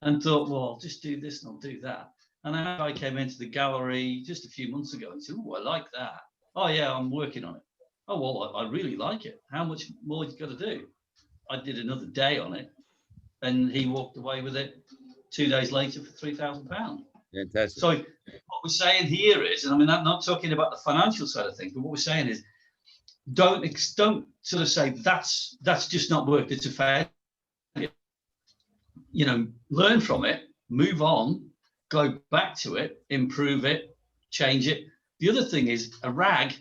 and thought, well, I'll just do this and I'll do that. And I came into the gallery just a few months ago and said, oh, I like that. Oh, yeah, I'm working on it. Oh, well, I really like it. How much more you got to do? I did another day on it, and he walked away with it 2 days later for £3,000. Fantastic. So what we're saying here is, and I mean, I'm not talking about the financial side of things, but what we're saying is, don't sort of say that's just not worked. It's a failure. Learn from it, move on, go back to it, improve it, change it. The other thing is a rag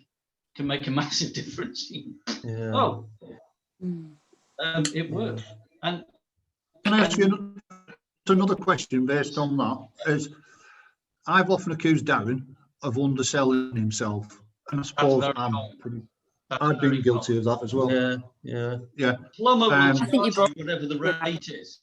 can make a massive difference. It works. And can I ask you another question based on that? Is I've often accused Darren of underselling himself, and I suppose I've been guilty of that as well. Yeah. Plumber will charge you whatever the rate is.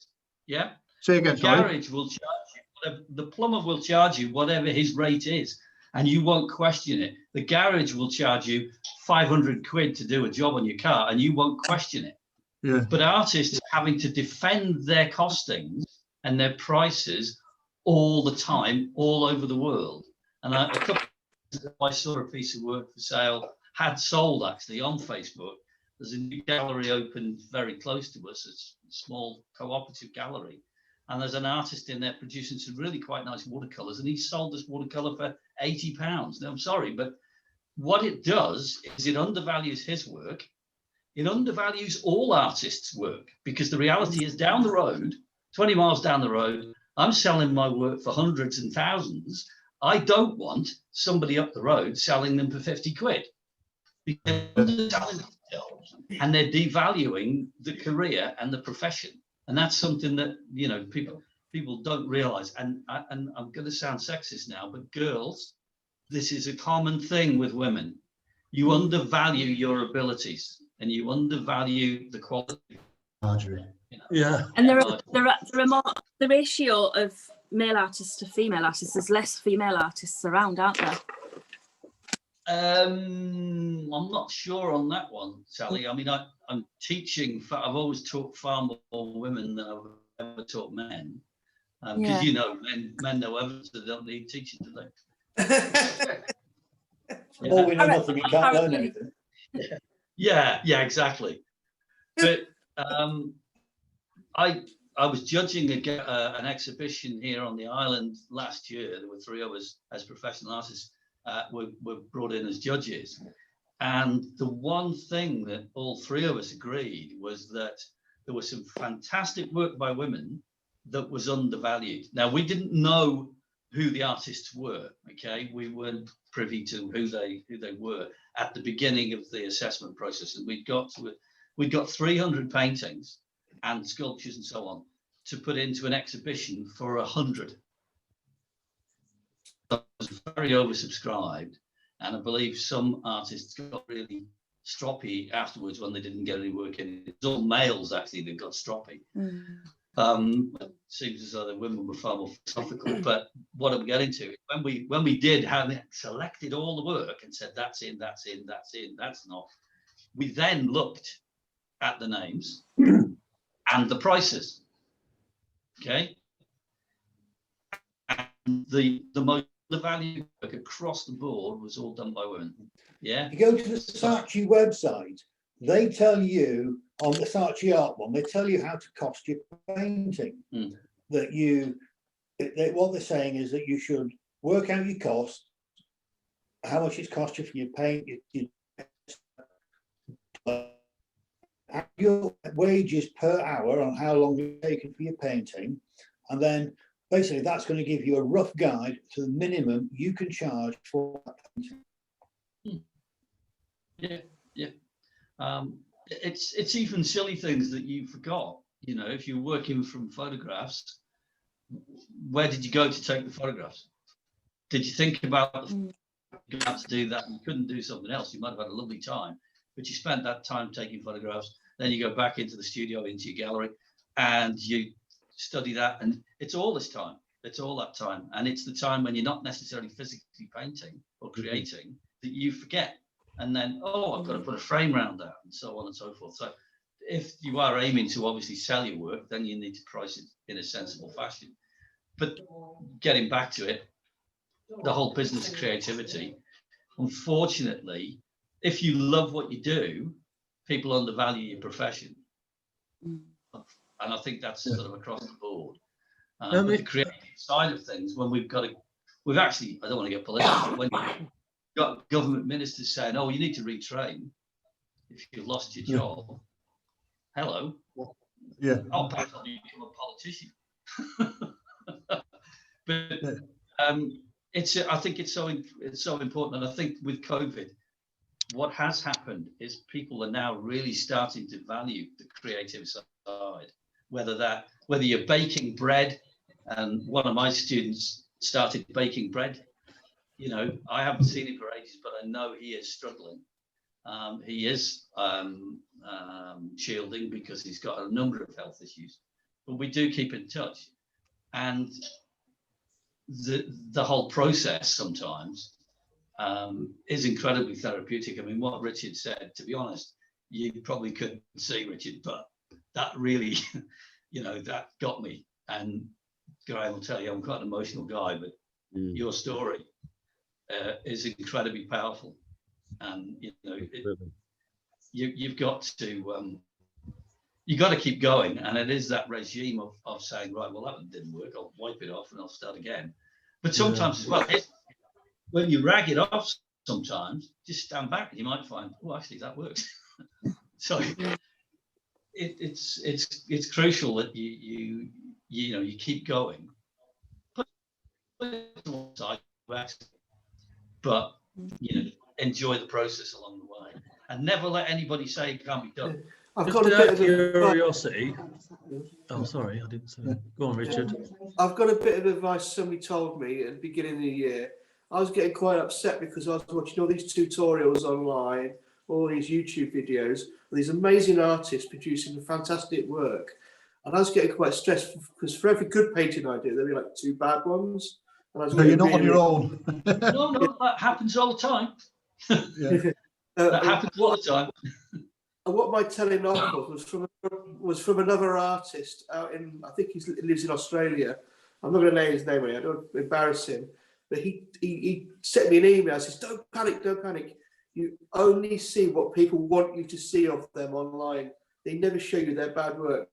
Yeah. Say again. The garage will charge you whatever, the plumber will charge you whatever his rate is, and you won't question it. The garage will charge you 500 quid to do a job on your car, and you won't question it. Yeah. But artists are having to defend their costings and their prices all the time, all over the world. And I saw a piece of work for sale, had sold actually on Facebook. There's a new gallery opened very close to us, a small cooperative gallery. And there's an artist in there producing some really quite nice watercolors, and he sold this watercolor for £80. Now, I'm sorry, but what it does is it undervalues his work. It undervalues all artists' work, because the reality is down the road, 20 miles down the road, I'm selling my work for hundreds and thousands. I don't want somebody up the road selling them for 50 quid. Because they're underselling themselves and they're devaluing the career and the profession. And that's something that, people don't realize. And I'm going to sound sexist now, but girls, this is a common thing with women. You undervalue your abilities and you undervalue the quality. Yeah. And the ratio of male artists to female artists? There's less female artists around, aren't there? I'm not sure on that one, Sally. I mean, I'm teaching. I've always taught far more women than I've ever taught men. Because you know, men know evidence, they don't need teaching, do they? Well, we know nothing, we can't learn anything. Yeah, exactly. But I was judging an exhibition here on the island last year. There were 3 of us as professional artists were brought in as judges. And the one thing that all 3 of us agreed was that there was some fantastic work by women that was undervalued. Now, we didn't know who the artists were, okay? We weren't privy to who they were at the beginning of the assessment process. And we'd got 300 paintings and sculptures and so on to put into an exhibition for 100. It was very oversubscribed, and I believe some artists got really stroppy afterwards when they didn't get any work in. It's all males actually that got stroppy. It seems as though the women were far more philosophical. But what I'm getting to, when we did have selected all the work and said that's in, that's not, we then looked at the names and the prices. Okay, and the most value work across the board was all done by women. Yeah. You go to the Saatchi website, they tell you on the Saatchi art one, they tell you how to cost your painting. That what they're saying is that you should work out your cost, how much it's cost you for your paint, your wages per hour on how long it's taken for your painting, and then basically that's going to give you a rough guide to the minimum you can charge for that painting. Yeah. It's even silly things that you forgot. You know, if you're working from photographs, where did you go to take the photographs? Did you think about you had to do that and you couldn't do something else? You might have had a lovely time, but you spent that time taking photographs. Then you go back into the studio, into your gallery, and you study that. And it's all this time. It's all that time. And it's the time when you're not necessarily physically painting or creating that you forget. And then, I've got to put a frame around that, and so on and so forth. So if you are aiming to obviously sell your work, then you need to price it in a sensible fashion. But getting back to it, the whole business of creativity, unfortunately, if you love what you do, people undervalue your profession. And I think that's sort of across the board. But the creative side of things, when we've actually, I don't want to get political, but when you've got government ministers saying, you need to retrain if you've lost your job. Hello. Yeah. I'll pass on you become a politician. But I think it's so important. And I think with COVID, what has happened is people are now really starting to value the creative side, whether you're baking bread, and one of my students started baking bread. You know, I haven't seen him for ages, but I know he is struggling. He is shielding because he's got a number of health issues, but we do keep in touch. And the whole process sometimes is incredibly therapeutic. I mean, what Richard said, to be honest, you probably couldn't see Richard, but that really, that got me. And Graeme will tell you, I'm quite an emotional guy, but your story is incredibly powerful. And, you've got to keep going. And it is that regime of saying, right, well, that didn't work. I'll wipe it off and I'll start again. But sometimes as well, when you rag it off, sometimes just stand back and you might find, actually that works. So it's crucial that you keep going, but enjoy the process along the way, and never let anybody say it can't be done. I've got a bit of curiosity. Oh, sorry, I didn't say. Go on, Richard. I've got a bit of advice somebody told me at the beginning of the year. I was getting quite upset because I was watching all these tutorials online, all these YouTube videos, these amazing artists producing fantastic work. And I was getting quite stressed because for every good painting I do, there'd be like 2 bad ones. And I was So you're not really, on your own. No, that happens all the time. Yeah. That happens all the time. And what my telling off was from another artist out in, I think he lives in Australia. I'm not going to name his name. I don't embarrass him. But he sent me an email. He says, don't panic, don't panic. You only see what people want you to see of them online. They never show you their bad work.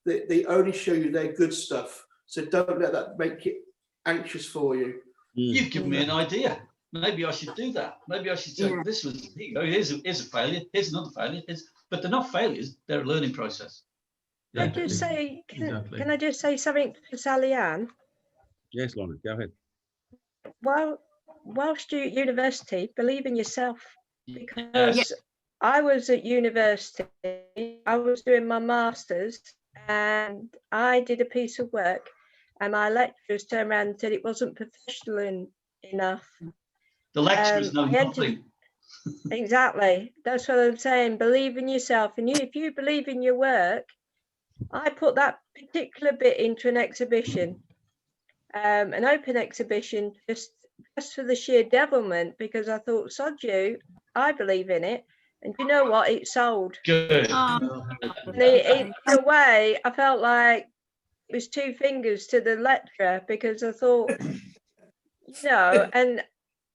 They only show you their good stuff. So don't let that make it anxious for you. You've given me an idea. Maybe I should do that. Maybe I should say, this was, here you go, here's a failure, here's another failure. But they're not failures, they're a learning process. Can I just say, can I just say something to Sally Ann? Yes, Lorna, go ahead. Whilst you're at university, believe in yourself, because I was at university, I was doing my master's, and I did a piece of work, and my lecturers turned around and said it wasn't professional enough. The lecturers know nothing. Exactly. That's what I'm saying. Believe in yourself. And if you believe in your work, I put that particular bit into an exhibition, an open exhibition, just for the sheer devilment, because I thought, sod you, I believe in it. And you know what? It sold. Good. And in a way, I felt like it was 2 fingers to the lecturer, because I thought, and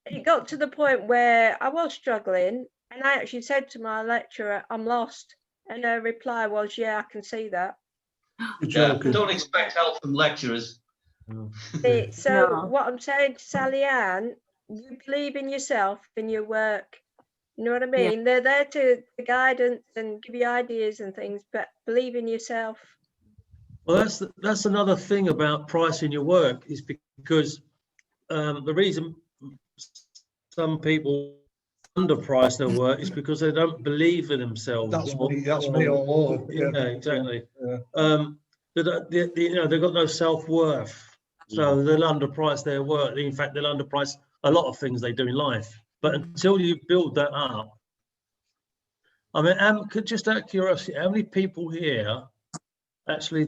it got to the point where I was struggling, and I actually said to my lecturer, I'm lost. And her reply was, yeah, I can see that. Don't expect help from lecturers. So what I'm saying to Sally Ann, you believe in yourself, in your work. You know what I mean? They're there to guidance and give you ideas and things, but believe in yourself. Well, that's another thing about pricing your work, is because the reason some people underprice their work is because they don't believe in themselves. That's me all over. Yeah, exactly. They've got no self-worth, so they'll underprice their work. In fact, they'll underprice a lot of things they do in life. But until you build that up, I mean, just out of curiosity, how many people here actually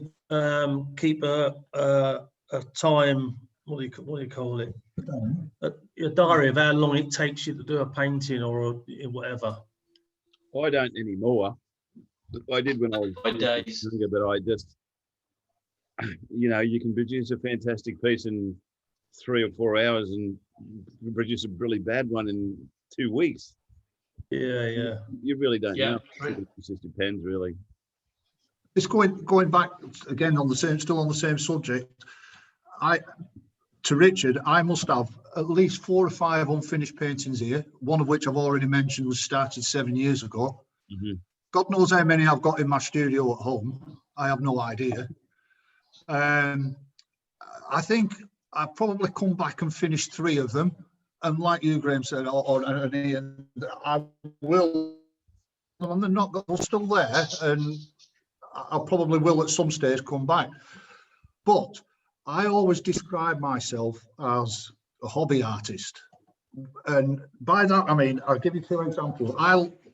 keep a time? What do you call it? A diary of how long it takes you to do a painting or whatever. I don't anymore. I did when I was younger, but I just, you can produce a fantastic piece in 3 or 4 hours and produce a really bad one in 2 weeks. Yeah. You really don't know. It just depends, really. It's going back again still on the same subject. To Richard, I must have at least 4 or 5 unfinished paintings here, one of which I've already mentioned was started 7 years ago. God knows how many I've got in my studio at home. I have no idea. I think I've probably come back and finished 3 of them. And like you, Graeme said, and Ian, I will, and they're not, they're still there, and I probably will at some stage come back. But I always describe myself as a hobby artist. And by that, I mean, I'll give you 2 examples.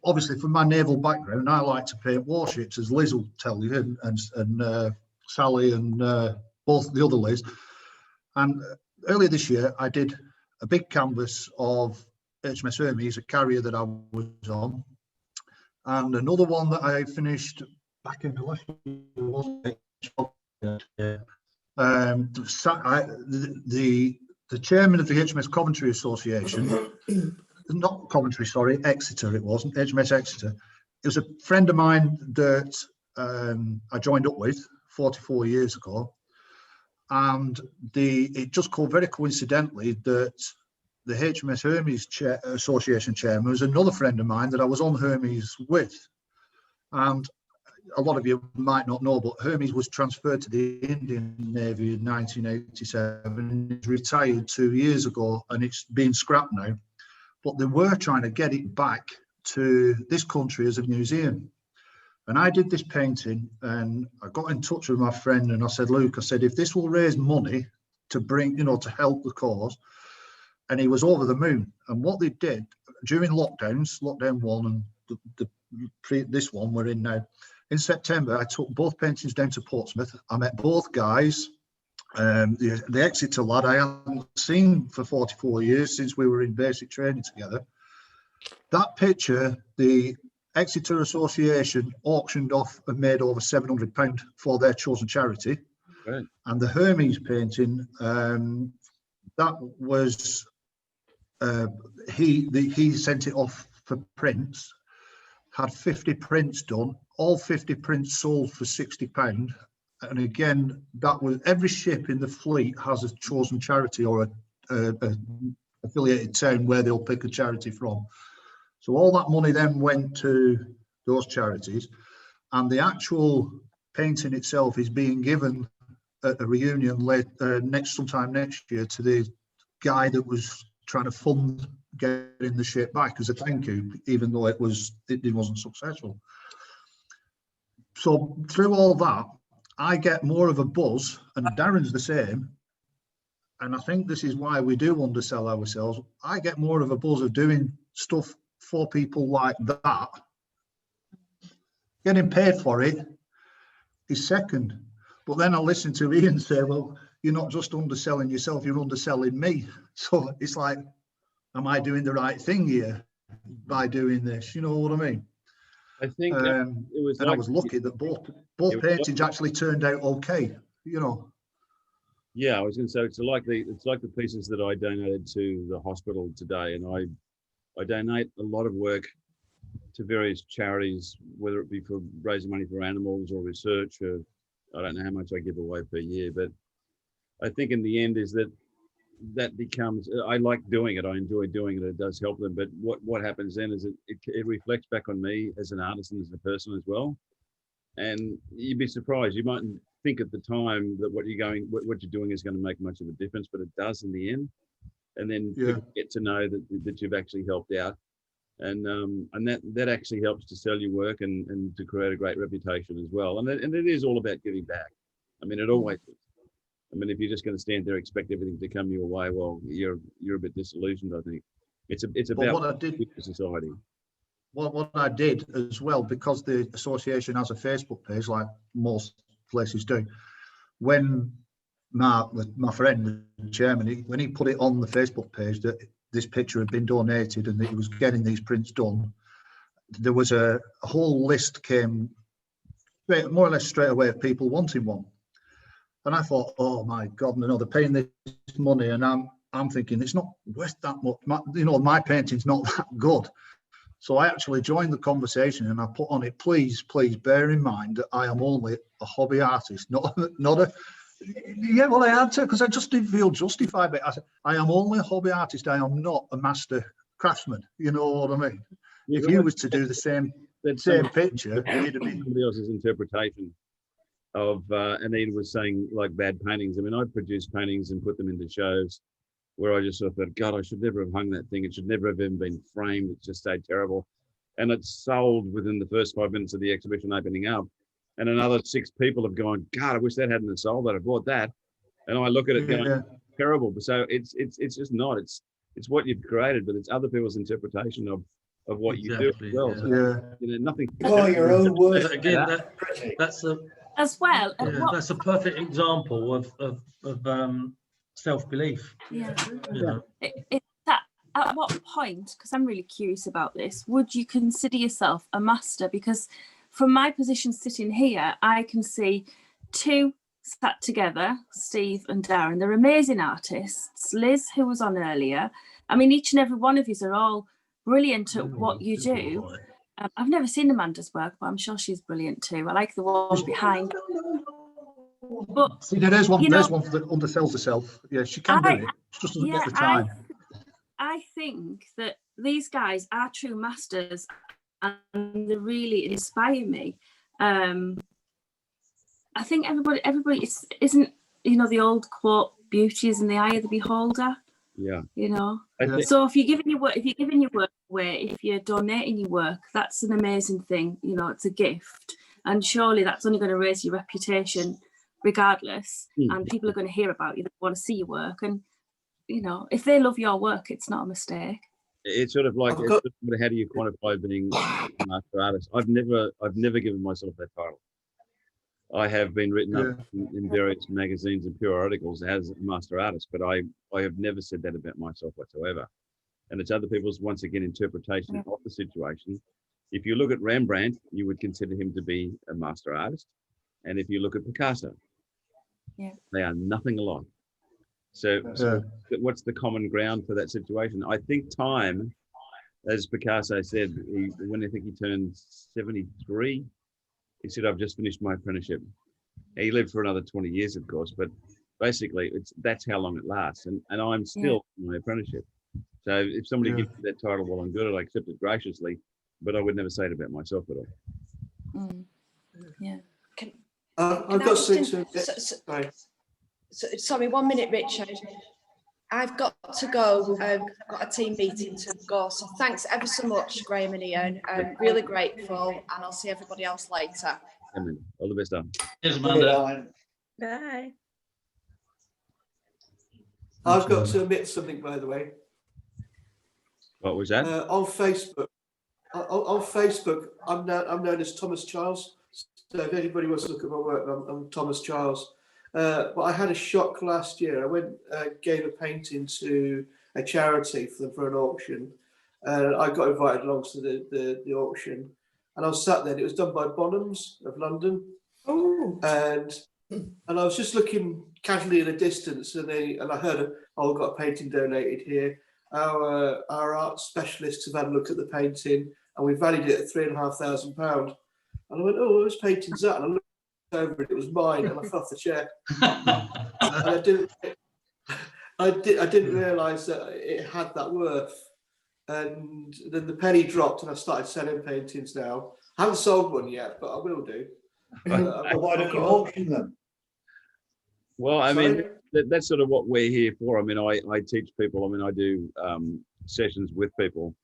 Obviously, from my naval background, I like to paint warships, as Liz will tell you, and Sally and both the other Liz. And earlier this year, I did a big canvas of HMS Hermes, a carrier that I was on, and another one that I finished back in the last year, wasn't it? The chairman of the HMS Coventry Association, not Coventry, sorry, Exeter it wasn't, HMS Exeter. It was a friend of mine that I joined up with 44 years ago. And it just called very coincidentally that the HMS Hermes Association chairman was another friend of mine that I was on Hermes with. And a lot of you might not know, but Hermes was transferred to the Indian Navy in 1987 and retired 2 years ago, and it's been scrapped now. But they were trying to get it back to this country as a museum. And I did this painting, and I got in touch with my friend, and I said, Luke, I said, if this will raise money to bring, to help the cause, and he was over the moon. And what they did during lockdowns, lockdown 1 and this one we're in now, in September, I took both paintings down to Portsmouth. I met both guys. The Exeter lad I hadn't seen for 44 years since we were in basic training together. That picture, the Exeter Association auctioned off and made over £700 for their chosen charity. Right. And the Hermes painting, that was he sent it off for prints, had 50 prints done, all 50 prints sold for £60. And again, that was every ship in the fleet has a chosen charity or a affiliated town where they'll pick a charity from. So all that money then went to those charities, and the actual painting itself is being given at a reunion sometime next year to the guy that was trying to fund getting the ship back as a thank you, even though it wasn't successful. So through all that, I get more of a buzz, and Darren's the same. And I think this is why we do undersell ourselves. I get more of a buzz of doing stuff for people like that. Getting paid for it is second. But then I listen to Ian say, well, you're not just underselling yourself, you're underselling me. So it's like, am I doing the right thing here by doing this? You know what I mean? I think it was. And I was lucky that both paintings actually turned out okay. You know. Yeah, I was going to say it's like the pieces that I donated to the hospital today, and I donate a lot of work to various charities, whether it be for raising money for animals or research. Or I don't know how much I give away per year, but I think in the end is that becomes, I like doing it, I enjoy doing it, it does help them, but what happens then is it reflects back on me as an artist and as a person as well. And you'd be surprised, you mightn't think at the time that what you're doing is going to make much of a difference, but it does in the end. And then people get to know that you've actually helped out, and that actually helps to sell your work and to create a great reputation as well. And it is all about giving back. I mean, it always is. I mean, if you're just going to stand there, expect everything to come your way, well, you're a bit disillusioned, I think. It's about what I did, society. What I did as well, because the association has a Facebook page, like most places do, when my friend, the chairman, when he put it on the Facebook page that this picture had been donated and that he was getting these prints done, there was a whole list came more or less straight away of people wanting one. And I thought, oh my God, they're paying this money, and I'm thinking it's not worth that much. My painting's not that good. So I actually joined the conversation and I put on it, please bear in mind that I am only a hobby artist, not a. Yeah, well, I had to, because I just didn't feel justified. But I said, I am only a hobby artist. I am not a master craftsman. You know what I mean? Yeah, if you was to do the same picture, it'd be somebody else's interpretation of, and Ian was saying like bad paintings. I mean, I produce paintings and put them into shows where I just sort of thought, God, I should never have hung that thing. It should never have even been framed. It just stayed terrible. And it's sold within the first 5 minutes of the exhibition opening up. And another 6 people have gone, God, I wish that hadn't sold that. I bought that. And I look at it going, terrible. So it's just not. It's what you've created, but it's other people's interpretation of what you do as well. So, nothing. Oh, your own words. Again, that's a perfect example of self-belief. Yeah. At what point, because I'm really curious about this, would you consider yourself a master? Because from my position sitting here, I can see 2 sat together, Steve and Darren. They're amazing artists. Liz, who was on earlier. I mean, each and every one of you are all brilliant at what you do. I've never seen Amanda's work, but I'm sure she's brilliant too. I like the one behind. But see, there's one that undersells herself. Yeah, she can do it. She just doesn't get the time. I think that these guys are true masters, and they really inspire me. I think everybody isn't the old quote, beauty is in the eye of the beholder. Yeah. So if you're giving your work away, if you're donating your work, that's an amazing thing. It's a gift, and surely that's only going to raise your reputation regardless. And people are going to hear about you, they want to see your work, and if they love your work, it's not a mistake. It's sort of like, I've got- how do you quantify being a master artist? I've never given myself that title. I have been written up in various magazines and pure articles as a master artist, but I have never said that about myself whatsoever. And it's other people's, once again, interpretation of the situation. If you look at Rembrandt, you would consider him to be a master artist. And if you look at Picasso, they are nothing alike. So what's the common ground for that situation? I think time, as Picasso said, when I think he turned 73, he said, I've just finished my apprenticeship. He lived for another 20 years, of course, but basically that's how long it lasts. And I'm still in my apprenticeship. So if somebody gives me that title while I'm good, I'll accept it graciously, but I would never say it about myself at all. Yeah. I've got sorry. Sorry, 1 minute, Richard. I've got to go. I've got a team meeting to go. So thanks ever so much, Graeme and Ian. I'm really grateful, and I'll see everybody else later. All the best, done. Cheers, Amanda. Bye. I've got to admit something, by the way. What was that? On Facebook, I'm known as Thomas Charles. So if anybody wants to look at my work, I'm Thomas Charles. But I had a shock last year. I went gave a painting to a charity for an auction, and I got invited along to the auction. And I was sat there. And it was done by Bonhams of London. Oh. And I was just looking casually in the distance, and I heard, "Oh, we've got a painting donated here." Our art specialists have had a look at the painting, and we valued it at £3,500. And I went, "Oh, whose painting's that?" And I looked over it, it was mine, and I fell off the chair. And I didn't realise that it had that worth. And then the penny dropped, and I started selling paintings now. I haven't sold one yet, but I will do. Why don't you auction them? Well, I mean, that's sort of what we're here for. I mean, I teach people. I mean, I do sessions with people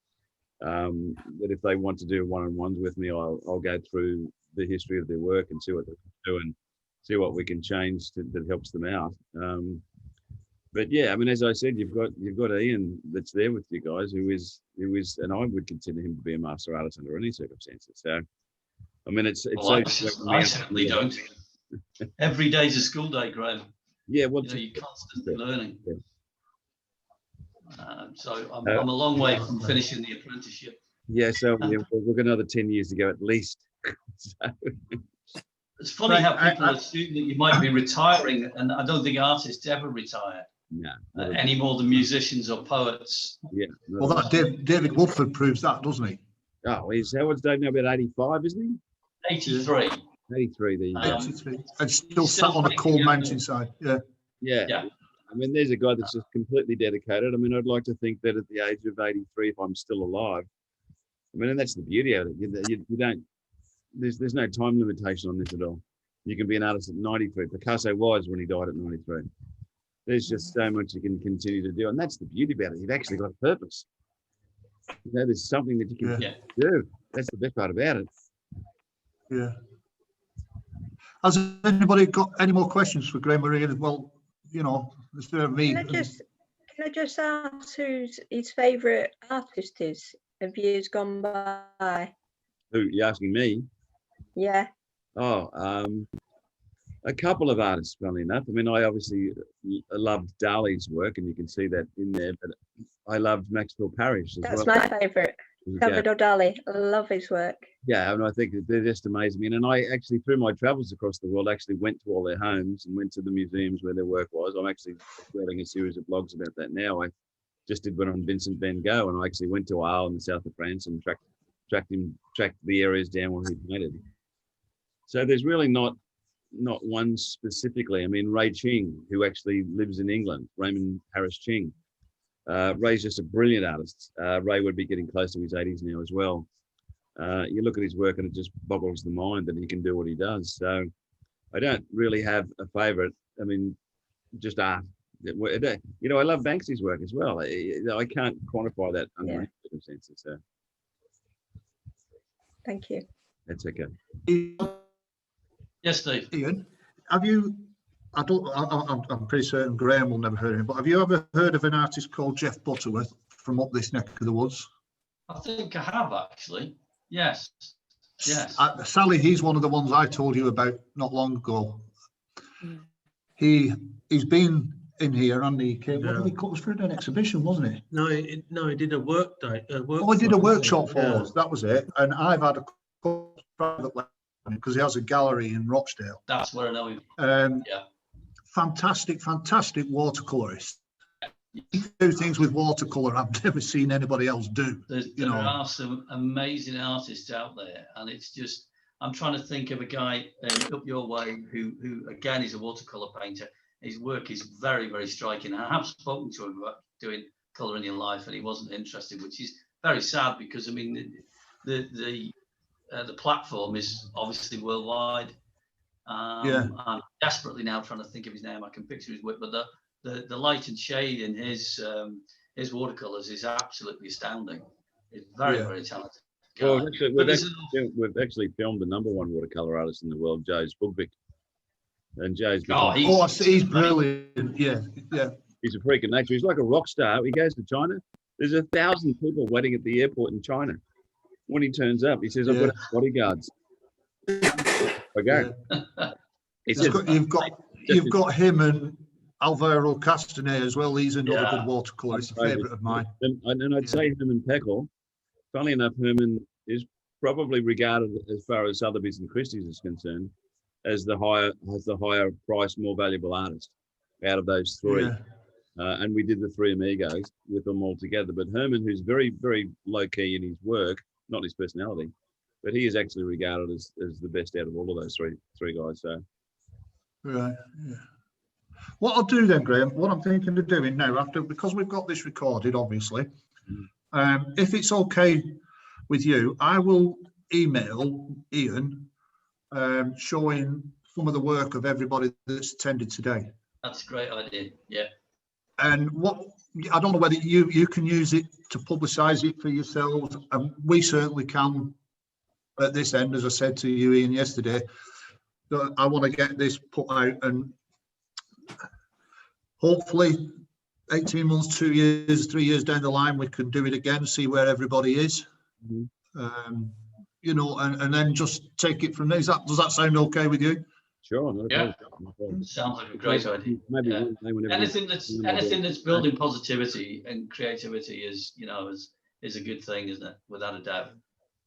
that if they want to do one-on-ones with me, I'll go through the history of their work and see what they can do and see what we can change that helps them out. But yeah, I mean, as I said, you've got Ian that's there with you guys, who is, and I would consider him to be a master artist under any circumstances. So, I mean, it's well, I certainly don't. Every day's a school day, Graeme. Yeah, well, you're constantly learning. Yeah. So I'm a long way from finishing the apprenticeship. Yeah, so we've got another 10 years to go at least. So. It's funny how people assume that you might be retiring, and I don't think artists ever retire. No, any more than musicians or poets. Yeah. Well, that David Woodford proves that, doesn't he? Oh, Howard's Dave now about 85, isn't he? 83. 83, there you go. 83. And still sat on a cold mountainside. Yeah. I mean, there's a guy that's just completely dedicated. I mean, I'd like to think that at the age of 83, if I'm still alive, I mean, and that's the beauty of it. You don't, there's no time limitation on this at all. You can be an artist at 93. Picasso was when he died at 93. There's just so much you can continue to do. And that's the beauty about it. You've actually got a purpose. You know, there's something that you can do. That's the best part about it. Yeah. Has anybody got any more questions for Graeme Marie? Well, you know, instead of me. Can I just ask who his favourite artist is of years gone by? Who, you asking me? Yeah. Oh, a couple of artists, funnily enough. I mean, I obviously loved Dali's work, and you can see that in there, but I loved Maxwell Parrish as well. That's my favourite. Salvador Dali. I love his work. Yeah, and I think they're just amazing. And I actually, through my travels across the world, actually went to all their homes and went to the museums where their work was. I'm actually writing a series of blogs about that now. I just did one on Vincent van Gogh, and I actually went to Arles in the south of France and tracked the areas down where he painted. So there's really not one specifically. I mean, Ray Ching, who actually lives in England, Raymond Harris Ching. Ray's just a brilliant artist. Ray would be getting close to his 80s now as well. You look at his work and it just boggles the mind that he can do what he does. So I don't really have a favourite. I mean, just art. You know, I love Banksy's work as well. I can't quantify that under any circumstances. So. Thank you. That's okay. Yes, Steve. Ian, have you? I'm pretty certain Graeme will never heard of him, but have you ever heard of an artist called Jeff Butterworth from up this neck of the woods? I think I have actually. Yes. Yes. Sally, he's one of the ones I told you about not long ago. He's been in here and he came. What did he cut us for an exhibition, wasn't he? No, he did a work day. He did a workshop for us. That was it. And I've had a private lesson because he has a gallery in Rochdale. That's where I know him. Fantastic watercolorist. He can do things with watercolor I've never seen anybody else do. There are some amazing artists out there, and it's just, I'm trying to think of a guy up your way who again is a watercolor painter. His work is very, very striking. I have spoken to him about doing color in your life, and he wasn't interested, which is very sad because I mean the platform is obviously worldwide. I'm desperately now trying to think of his name. I can picture his work, but the light and shade in his watercolors is absolutely astounding. It's very, very talented. Well, we've actually filmed the #1 watercolor artist in the world, Joe's Bugvik. And Joe's he's brilliant. Yeah. He's a freak of nature. He's like a rock star. He goes to China. There's 1,000 people waiting at the airport in China. When he turns up, he says, "I've got bodyguards." Okay. You've got him and Alvaro Castanet as well. He's another good watercolor. He's a favourite of mine. And I'd say Herman Peckel. Funnily enough, Herman is probably regarded, as far as Sotheby's and Christie's is concerned, as the higher priced, more valuable artist out of those three. And we did the Three Amigos with them all together. But Herman, who's very, very low key in his work, not his personality, but he is actually regarded as the best out of all of those three guys. So. Right. Yeah. What I'll do then, Graeme, what I'm thinking of doing now, because we've got this recorded, obviously, if it's okay with you, I will email Ian showing some of the work of everybody that's attended today. That's a great idea. Yeah. And I don't know whether you can use it to publicise it for yourselves, and we certainly can at this end, as I said to you, Ian, yesterday. I want to get this put out, and hopefully 18 months, 2 years, 3 years down the line, we can do it again, see where everybody is, and then just take it from there. Does that sound okay with you? Sure. Sounds like a great idea. Maybe anything that's building positivity and creativity is a good thing, isn't it? Without a doubt.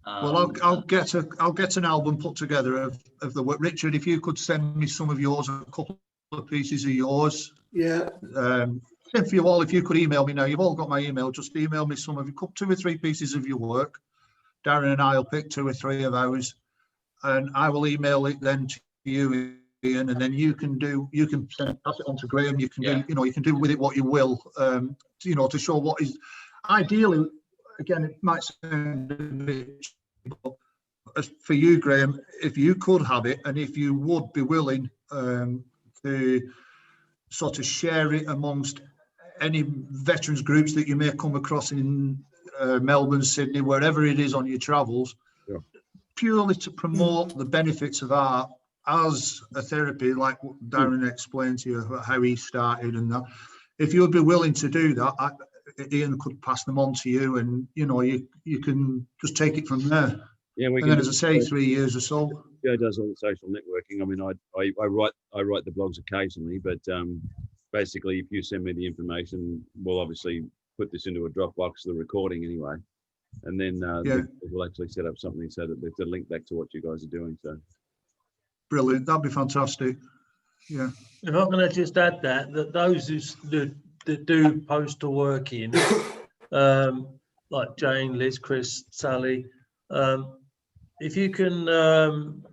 Well, I'll get an album put together of the work. Richard, if you could send me some of yours, a couple of pieces of yours. Yeah. Same for you all. If you could email me now, you've all got my email. Just email me some of your 2 or 3 pieces of your work. Darren and I'll pick 2 or 3 of ours, and I will email it then to you, Ian, and then you can pass it on to Graeme. You can do, you can do with it what you will, to show what is ideally. Again, it might sound a bit, but for you, Graeme, if you could have it, and if you would be willing to sort of share it amongst any veterans groups that you may come across in Melbourne, Sydney, wherever it is on your travels, purely to promote the benefits of art as a therapy, like what Darren explained to you, how he started and that. If you would be willing to do that, Ian could pass them on to you, and you can just take it from there. Yeah, and then, as I say, 3 years or so. Joe does all the social networking. I mean, I write the blogs occasionally, but basically, if you send me the information, we'll obviously put this into a Dropbox, the recording anyway, and then we'll actually set up something so that there's a link back to what you guys are doing. So brilliant, that'd be fantastic. Yeah. If I'm going to just add that those that do postal work in, like Jane, Liz, Chris, Sally, if you can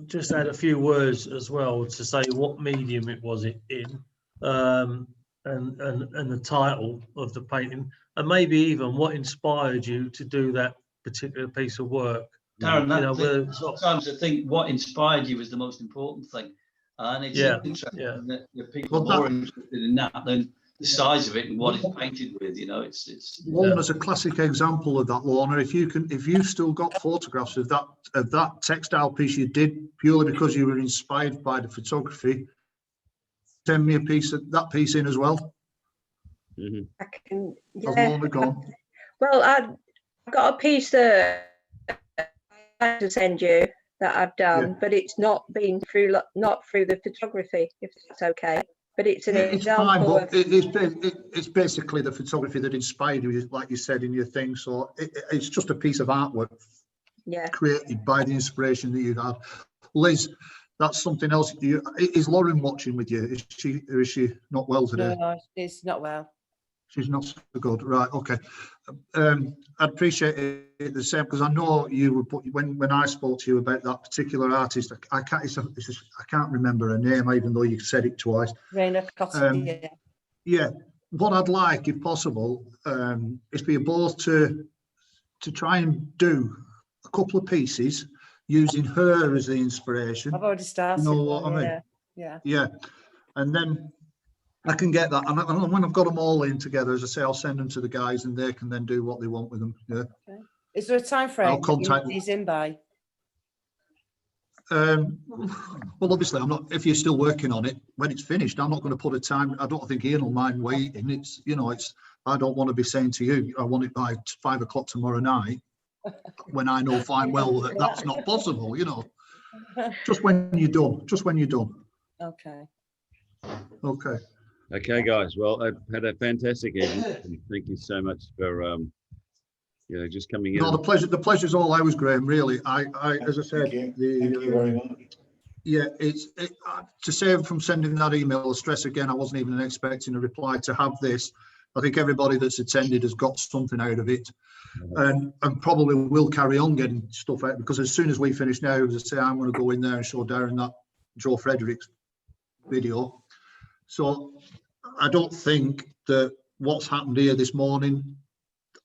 just add a few words as well to say what medium it was in, and the title of the painting, and maybe even what inspired you to do that particular piece of work. Darren, sometimes I think what inspired you is the most important thing, and it's interesting that people are more interested in that than the size of it and what it's painted with. It's Lorna's a classic example of that, Lorna. If you've still got photographs of that textile piece you did purely because you were inspired by the photography, send me a piece of that piece in as well. I can, Has yeah. Lorna gone? Well, I've got a piece that I had to send you that I've done, Yeah. but it's not been through, not through the photography, if that's okay. But it's an It's fine, example but of, it's basically the photography that inspired you, like you said in your thing. So it's just a piece of artwork yeah. created by the inspiration that you had. Liz, that's something else. Is Lauren watching with you? Is she not well today? No, it's not well. She's not so good, right? Okay. I'd appreciate it the same, because I know you were when I spoke to you about that particular artist. I can't remember her name, even though you said it twice. Raina Cotti, Yeah. What I'd like, if possible, is for you both to try and do a couple of pieces using her as the inspiration. I've already started. You know what I mean? Yeah. Yeah. And then I can get that, and when I've got them all in together, as I say, I'll send them to the guys, and they can then do what they want with them. Yeah. Okay. Is there a time frame I'll contact that you need these in by? Well, obviously, I'm not. If you're still working on it, when it's finished, I'm not going to put a time. I don't think Ian will mind waiting. It's, you know, it's. I don't want to be saying to you, I want it by 5 o'clock tomorrow night, when I know fine well that that's not possible. You know, just when you're done. Just when you're done. Okay. Okay. Okay, guys. Well, I've had a fantastic evening. And thank you so much for just coming in. No, the pleasure's all ours, Graeme. Really, I as I said, Thank you very much. Yeah, to save from sending that email or stress again. I wasn't even expecting a reply. To have this, I think everybody that's attended has got something out of it, and probably will carry on getting stuff out, because as soon as we finish now, as I say, I'm going to go in there and show Darren that Joe Fredericks video. So I don't think that what's happened here this morning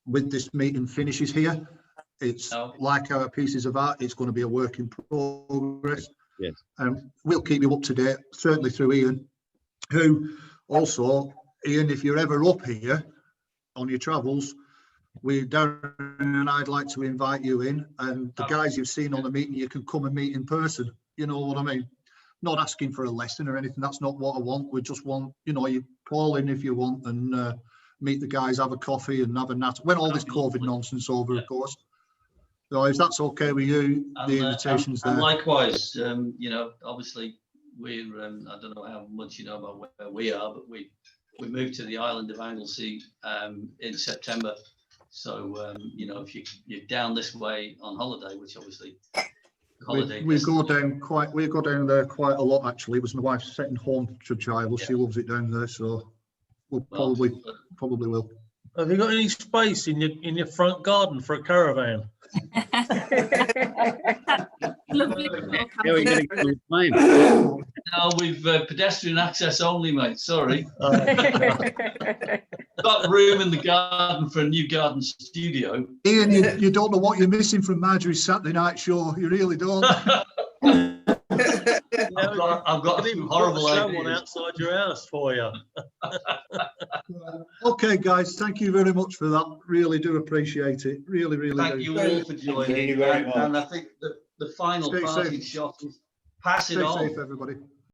with this meeting finishes here. It's like our pieces of art. It's going to be a work in progress. Yes. We'll keep you up to date, certainly through Ian, who also, Ian, if you're ever up here on your travels, Darren and I'd like to invite you in, and the guys you've seen on the meeting, you can come and meet in person. You know what I mean? Not asking for a lesson or anything. That's not what I want. We just want, you call in if you want, and meet the guys, have a coffee and have a nat. When all this COVID nonsense over, of course. So if that's okay with you, the invitation's there. And likewise, obviously we're, I don't know how much you know about where we are, but we moved to the island of Anglesey in September. So, if you're down this way on holiday, which obviously we go down there quite a lot, actually. It was my wife's second home to travel. She loves it down there, so we'll probably will. Have you got any space in your front garden for a caravan? Lovely. Yeah, we're getting on the plane. No, we've pedestrian access only, mate. Sorry. Got room in the garden for a new garden studio. Ian, you don't know what you're missing from Marjorie's Saturday night show. You really don't. I've got a horrible someone ideas outside your house for you. Okay, guys, thank you very much for that. Really do appreciate it. Really, really Thank do. you all for joining. Thank you very much. And I think the final Stay party safe. shot is pass it Stay on. safe, everybody.